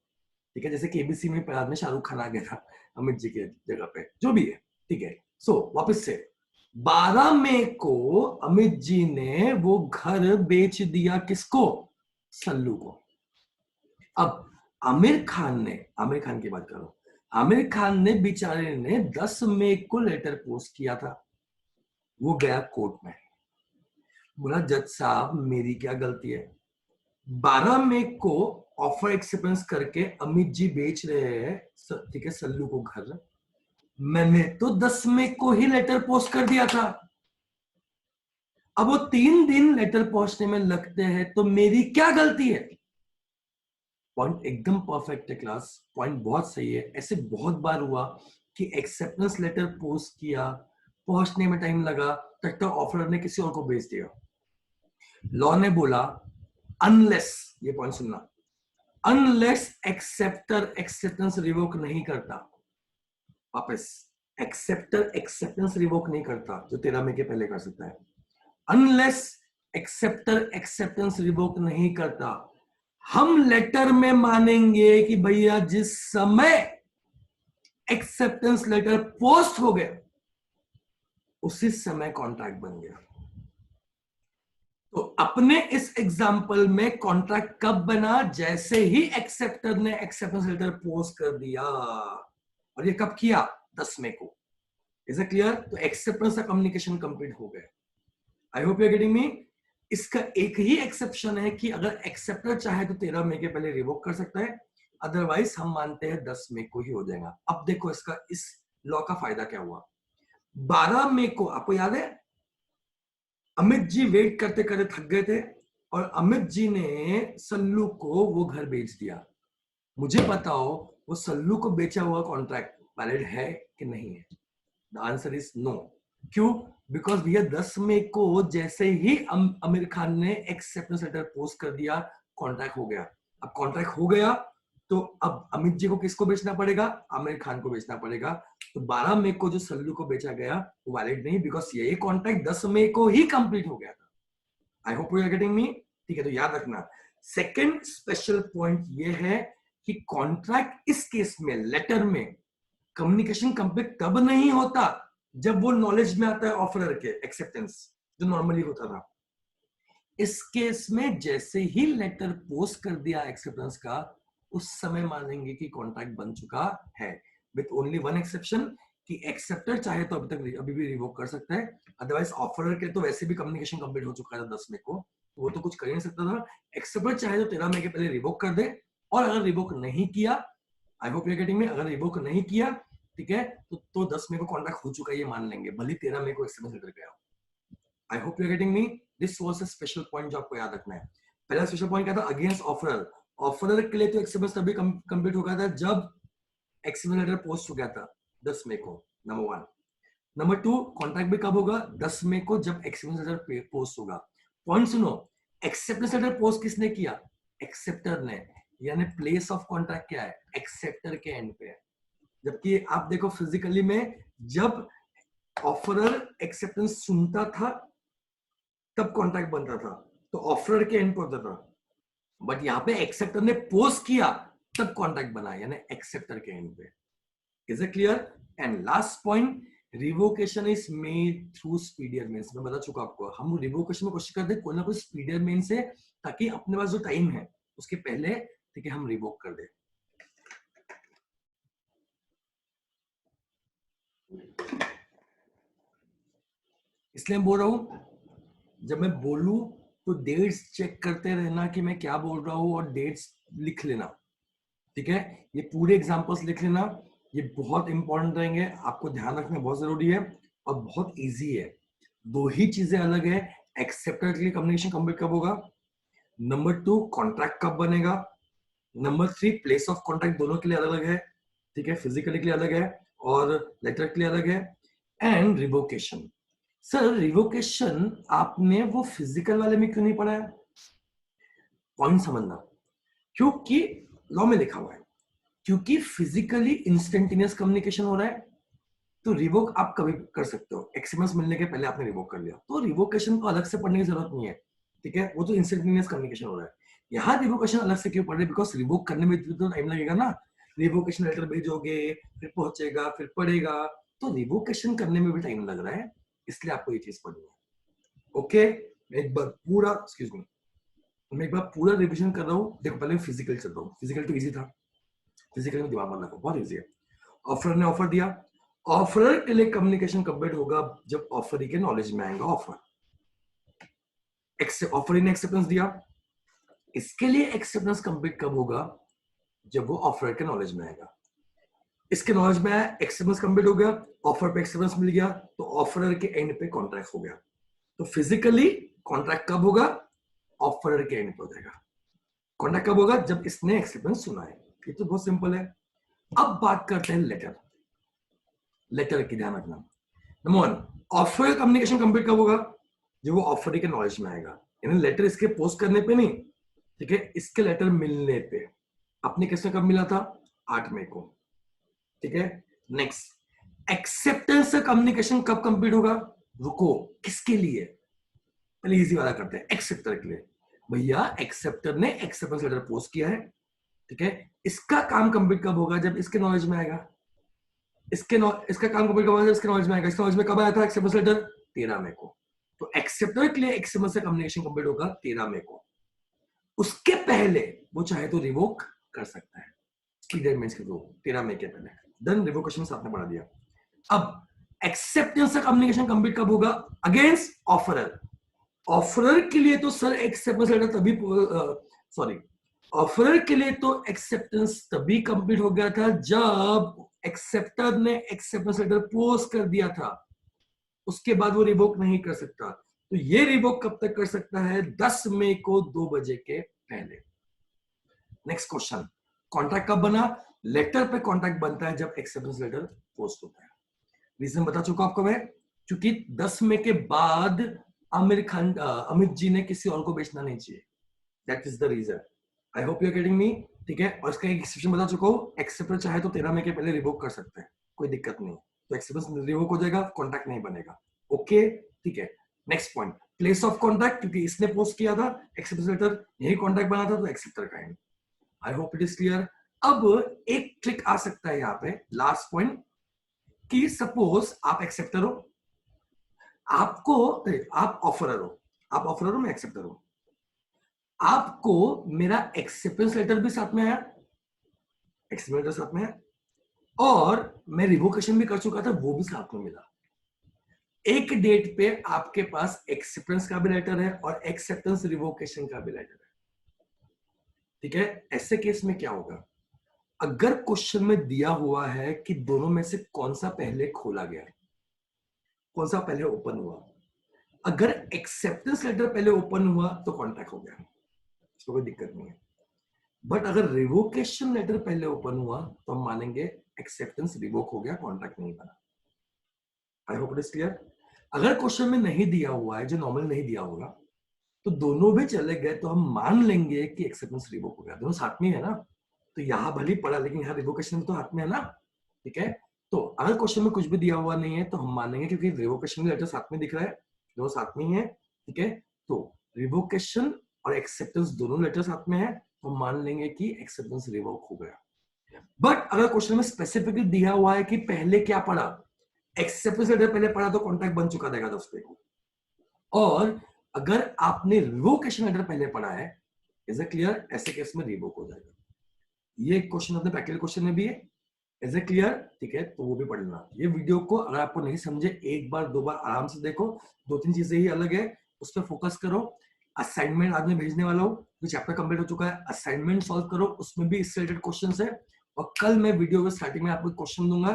ठीक है, जैसे केबीसी में बाद में शाहरुख खान आ गया था अमित जी के जगह पे, जो भी है। ठीक है, सो वापस से 12 मई को अमित जी ने वो घर बेच दिया किसको? सल्लू को। अब आमिर खान की बात करो, आमिर खान ने बेचारे ने 10 मई को लेटर पोस्ट किया था, वो गया कोर्ट में, बोला जज साहब मेरी क्या गलती है, 12 मई को ऑफर एक्सेप्टेंस करके अमित जी बेच रहे हैं, ठीक है, सल्लू को घर, मैंने तो 10 मई को ही लेटर पोस्ट कर दिया था। अब वो 3 दिन लेटर पहुंचने में लगते हैं, तो मेरी क्या गलती है? पॉइंट एकदम परफेक्ट है क्लास, पॉइंट बहुत सही है। ऐसे बहुत बार हुआ कि एक्सेप्टेंस लेटर पोस्ट किया, पहुंचने में टाइम लगा, तक तो ऑफर ने किसी और को भेज दिया। लॉ ने बोला अनलेस, ये पॉइंट सुनना, अनलेस एक्सेप्टर एक्सेप्टेंस रिवोक नहीं करता, वापस, एक्सेप्टर एक्सेप्टेंस रिवोक नहीं करता जो 13 मई के पहले कर सकता है, अनलेस एक्सेप्टर एक्सेप्टेंस रिवोक नहीं करता, हम लेटर में मानेंगे कि भैया जिस समय एक्सेप्टेंस लेटर पोस्ट हो गया उसी समय कॉन्ट्रैक्ट बन गया। तो अपने इस एग्जाम्पल में कॉन्ट्रैक्ट कब बना? जैसे ही एक्सेप्टर ने एक्सेप्टेंस लेटर पोस्ट कर दिया। और ये कब किया? 10 मई को। Is it clear? तो एक्सेप्टेंस का कम्युनिकेशन कंप्लीट हो गया। I hope you are getting me. इसका एक ही एक्सेप्शन है कि अगर एक्सेप्टर चाहे तो 13 मई के पहले रिवोक कर सकता है, अदरवाइज हम मानते हैं 10 मई को ही हो जाएगा। अब देखो इसका इस लॉ का फायदा क्या हुआ। 12 मई को आपको याद है अमित जी वेट करते करते थक गए थे और अमित जी ने सल्लू को वो घर बेच दिया। मुझे बताओ वो सल्लू को बेचा हुआ कॉन्ट्रैक्ट वैलिड है कि नहीं है? The answer is no. क्यों? बिकॉज भैया 10 मई को जैसे ही आमिर खान ने एक्सेप्टेंस लेटर पोस्ट कर दिया, कॉन्ट्रैक्ट हो गया। अब कॉन्ट्रैक्ट हो गया तो अब अमित जी को किसको बेचना पड़ेगा? आमिर खान को बेचना पड़ेगा। तो 12 मई को जो सल्लू को बेचा गया वो वैलिड नहीं, बिकॉज यही कॉन्ट्रैक्ट 10 मई को ही कंप्लीट हो गया था। I hope you are getting me. ठीक है, तो याद रखना सेकेंड स्पेशल पॉइंट ये है कि कॉन्ट्रैक्ट इस केस में लेटर में कम्युनिकेशन कंप्लीट तब नहीं होता जब वो नॉलेज में आता है ऑफरर के एक्सेप्टेंस, जो नॉर्मली होता था। इस केस में जैसे ही लेटर पोस्ट कर दिया एक्सेप्टेंस का, उस समय मानेंगे कि कॉन्ट्रैक्ट बन चुका है, विथ ओनली वन एक्सेप्शन कि एक्सेप्टर चाहे तो अभी भी रिवोक कर सकता है, अदरवाइज ऑफरर के तो वैसे भी कम्युनिकेशन कंप्लीट हो चुका था 10 मई को, वो तो कुछ कर ही नहीं सकता था। एक्सेप्टर चाहे तो 13 मई के पहले रिवोक कर दे, और अगर रिवोक नहीं किया, I hope you are getting me, अगर रिवोक नहीं किया ठीक है तो 10 मई को कॉन्ट्रैक्ट हो चुका है ये मान लेंगे, भले 13 मई को एक्सेप्टेंस लेटर गया। I hope you are getting me. This was a special point जो आपको याद रखना है। पहला स्पेशल पॉइंट क्या था? Against offeror. ऑफरर के लिए तो एक्सेप्टेंस तभी कंप्लीट हो गया था जब एक्सेप्टेंस लेटर पोस्ट हो गया था 10 मई को, नंबर 1। नंबर 2, कॉन्ट्रैक्ट भी कब होगा? 10 मई को जब एक्सेप्टेंस लेटर पोस्ट होगा। पॉइंट सुनो, एक्सेप्टेंस लेटर पोस्ट किसने किया? एक्सेप्टर ने, यानी प्लेस ऑफ कॉन्ट्रैक्ट क्या है? एक्सेप्टर के एंड पे है। जबकि आप देखो फिजिकली में जब ऑफरर एक्सेप्टेंस सुनता था तब कॉन्ट्रैक्ट बनता था, तो ऑफरर के एंड पे होता था, बट यहाँ पे एक्सेप्टर ने पोस्ट किया तब कॉन्ट्रैक्ट बना, यानी एक्सेप्टर के एंड पे। Is it clear? And last point, revocation is made through speedier means. मैं बता चुका आपको, हम रिवोकेशन में कोशिश करते हैं कोई ना कोई स्पीडियर मीन्स से, ताकि अपने पास जो टाइम है उसके पहले ठीक है हम रिवोक कर दे। इसलिए मैं बोल रहा हूं जब मैं बोलूं तो डेट्स चेक करते रहना कि मैं क्या बोल रहा हूं, और डेट्स लिख लेना। ठीक है, ये पूरे एग्जांपल्स लिख लेना, ये बहुत इंपॉर्टेंट रहेंगे, आपको ध्यान रखना बहुत जरूरी है और बहुत इजी है। दो ही चीजें अलग है, एक्सेप्टर के लिए कम्युनिकेशन कंप्लीट कब होगा, नंबर 2 कॉन्ट्रैक्ट कब बनेगा, नंबर 3 प्लेस ऑफ कॉन्ट्रैक्ट दोनों के लिए अलग अलग है। ठीक है, फिजिकली के लिए अलग है और लेटर के लिए अलग है। एंड रिवोकेशन, सर रिवोकेशन आपने वो फिजिकल वाले में क्यों नहीं पढ़ा है? पॉइंट समझना, क्योंकि लॉ में लिखा हुआ है, क्योंकि फिजिकली इंस्टेंटेनियस कम्युनिकेशन हो रहा है, तो रिवोक आप कभी कर सकते हो। एक्सेप्टेंस मिलने के पहले आपने रिवोक कर लिया, तो रिवोकेशन को अलग से पढ़ने की जरूरत नहीं है। ठीक है, वो तो इंस्टेंटेनियस कम्युनिकेशन हो रहा है। यहाँ रिवोकेशन अलग से क्यों पढ़ रहे? बिकॉज रिवोक करने में तो टाइम लगेगा ना, रिवोकेशन लेटर भेजोगे, फिर पहुंचेगा, फिर पढ़ेगा, तो रिवोकेशन करने में भी टाइम लग रहा है, इसलिए आपको ये चीज पढ़नी है। ओके, एक बार पूरा एक्सक्यूज मी, मैं एक बार पूरा रिविजन कर रहा हूँ। देखो पहले फिजिकल चल रहा हूँ, फिजिकल तो इजी था, फिजिकल में दिमाग मत रखो, बहुत इजी है। ऑफर ने ऑफर दिया, ऑफर के लिए कम्युनिकेशन कंप्लीट होगा जब ऑफरी के नॉलेज में आएगा ऑफर। ऑफरी ने एक्सेप्टेंस दिया, इसके लिए एक्सेप्टेंस कंप्लीट कब होगा? जब वो ऑफर के नॉलेज में आएगा। इसके नॉलेज में आया, एक्सेप्टेंस कंप्लीट हो गया, ऑफर पे एक्सेप्टेंस मिल गया, तो ऑफर के एंड पे कॉन्ट्रैक्ट हो गया। तो फिजिकली कॉन्ट्रैक्ट कब होगा? ऑफर के एंड पे हो जाएगा। कॉन्ट्रैक्ट कब होगा? जब इसने एक्सेप्टेंस सुना है। ये तो बहुत सिंपल है। अब बात करते हैं लेटर। लेटर की ध्यान रखना। नंबर 1, ऑफर कम्युनिकेशन कंप्लीट कब होगा? जब वो ऑफर के नॉलेज में आएगा, यानी लेटर इसके पोस्ट करने पे नहीं, ठीक है, इसके लेटर मिलने पे। अपने किसने कब मिला था? 8 मई को। ठीक है, नेक्स्ट, एक्सेप्टेंस से कम्युनिकेशन कब कंप्लीट होगा? रुको, किसके लिए? पहले इजी वाला करते हैं, एक्सेप्टर के लिए। भैया एक्सेप्टर ने एक्सेप्टेंस लेटर पोस्ट किया है, ठीक है, इसका काम कंप्लीट कब होगा? जब इसके नॉलेज में आएगा। इसका काम कंप्लीट कब होगा? जब इसके नॉलेज में आएगा। इसके नॉलेज में कब आया था एक्सेप्टेंस लेटर? 13 मई को। तो एक्सेप्टर के लिए एक्सेप्टेंस से कम्युनिकेशन कंप्लीट होगा 13 मई को। उसके पहले वो चाहे तो रिवोक कर सकता है इसकी डेडलाइंस के थ्रू 13 मई के पहले। देन रिवोकेशन साथ में बढ़ा दिया। अब एक्सेप्टेंस से कम्युनिकेशन कंप्लीट कब होगा? Against offeror. ऑफरर के लिए तो सर एक्सेप्टेंस लेटर तभी सॉरी ऑफरर के लिए तो एक्सेप्टेंस तभी कंप्लीट हो गया था जब एक्सेप्टर ने एक्सेप्टेंस लेटर पोस्ट कर दिया था। उसके बाद वो रिवोक नहीं कर सकता। तो ये रिवोक कब तक कर सकता है? 10 मई को 2 बजे के पहले। नेक्स्ट क्वेश्चन, कॉन्ट्रैक्ट कब बना? लेटर पे कॉन्ट्रैक्ट बनता है जब एक्सेप्टेंस लेटर पोस्ट होता है। रीजन बता चुका आपको मैं, क्योंकि 10 मई के बाद अमित जी ने किसी और को बेचना नहीं चाहिए। That is the reason. I hope you are getting me. ठीक है, और इसका एक एक्सेप्शन बता चुका हूं, एक्सेप्टर चाहे तो 13 मई के पहले रिवोक कर सकते हैं, कोई दिक्कत नहीं। तो एक्सेप्टेंस रिवोक हो जाएगा, कॉन्ट्रैक्ट नहीं बनेगा। ओके ठीक है। Next point, place of contract, क्योंकि इसने पोस्ट किया था एक्सेप्टेंस लेटर, यही कॉन्ट्रैक्ट बना था तो एक्सेप्टर का है। I hope it is clear. अब एक ट्रिक आ सकता है यहाँ पे, लास्ट पॉइंट, कि सपोज आप एक्सेप्टर हो, आपको आप ऑफरर हो, आप ऑफरर हो, मैं एक्सेप्टर हूं, आपको मेरा एक्सेप्टेंस लेटर भी साथ में आया, एक्सेप्टेंस लेटर साथ में है, और मैं रिवोकेशन भी कर चुका था, वो भी साथ में मिला। एक डेट पे आपके पास एक्सेप्टेंस का भी लेटर है और एक्सेप्टेंस रिवोकेशन का भी लेटर है। ठीक है, ऐसे केस में क्या होगा? अगर क्वेश्चन में दिया हुआ है कि दोनों में से कौन सा पहले खोला गया, कौन सा पहले ओपन हुआ, अगर एक्सेप्टेंस लेटर पहले ओपन हुआ तो कॉन्ट्रैक्ट हो गया, इसको कोई दिक्कत नहीं है। बट अगर रिवोकेशन लेटर पहले ओपन हुआ तो हम मानेंगे एक्सेप्टेंस रिवोक हो गया, कॉन्ट्रैक्ट नहीं बना। आई होप इट इज क्लियर। अगर क्वेश्चन में नहीं दिया हुआ है, जो नॉर्मल नहीं दिया होगा, तो दोनों भी चले गए तो हम मान लेंगे कि एक्सेप्टेंस रिवोक हो गया, दोनों साथ में है ना। तो यहां भले पड़ा, लेकिन यहाँ रिवोकेशन तो हाथ में है ना। ठीक है, तो अगर क्वेश्चन में कुछ भी दिया हुआ नहीं है तो हम मानेंगे, क्योंकि रिवोकेशन लेटर साथ में दिख रहा है, दोनों साथ में ही है। ठीक है, तो रिवोकेशन और एक्सेप्टेंस दोनों लेटर साथ में है, तो हम मान लेंगे कि एक्सेप्टेंस रिवोक हो गया। बट अगर क्वेश्चन में स्पेसिफिकली दिया हुआ है कि पहले क्या पढ़ा, एक्सेप्टेंस लेटर पहले पढ़ा तो कॉन्ट्रैक्ट बन चुका रहेगा 10 को, और अगर आपने रिवोकेशन लेटर पहले पढ़ा है, इज इट क्लियर, ऐसे केस में रिवोक हो जाएगा। ये क्वेश्चन अपने प्रैक्टिकल क्वेश्चन में भी है, इज इट क्लियर? ठीक है, तो वो भी पढ़ना। ये वीडियो को अगर आपको नहीं समझे, एक बार दो बार आराम से देखो, 2-3 चीजें ही अलग है, उस पर फोकस करो। असाइनमेंट आज मैं भेजने वाला हूँ, तो चैप्टर कंप्लीट हो चुका है, असाइनमेंट सॉल्व करो, उसमें भी इससे रिलेटेड क्वेश्चन है। और कल मैं वीडियो के स्टार्टिंग में आपको क्वेश्चन दूंगा,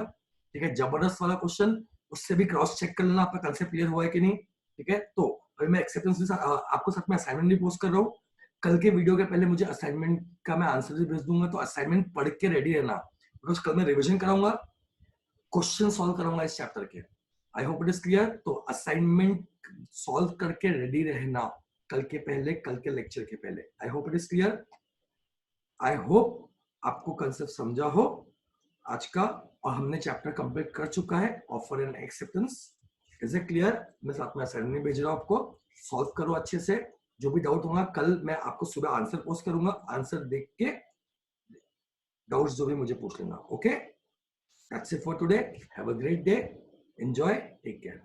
ठीक है, जबरदस्त वाला क्वेश्चन, उससे भी क्रॉस चेक कर लेना आपका कंसेप्ट क्लियर हुआ है कि नहीं। ठीक है, तो अभी मैं एक्सेप्टेंस भी आपको साथ में असाइनमेंट भी पोस्ट कर रहा हूँ। कल के वीडियो के पहले मुझे असाइनमेंट का मैं आंसर भी भेज दूंगा, तो असाइनमेंट पढ़ के रेडी रहना, बिकॉज कल मैं रिविजन कराऊंगा, क्वेश्चन सॉल्व कराऊंगा इस चैप्टर के। आई होप इट इज क्लियर। तो असाइनमेंट सॉल्व करके रेडी रहना कल के पहले, कल के लेक्चर के पहले। आई hope it is clear. I hope आपको कंसेप्ट समझा हो आज का, और हमने चैप्टर कंप्लीट कर चुका है, offer and acceptance. Is it clear? मैं साथ में असाइनमेंट भेज रहा हूं आपको, सॉल्व करो अच्छे से। जो भी डाउट होगा कल मैं आपको सुबह आंसर पोस्ट करूंगा, आंसर देख के डाउट्स जो भी मुझे पूछ लेना। Okay, that's it for today. Have a great day, enjoy, take care.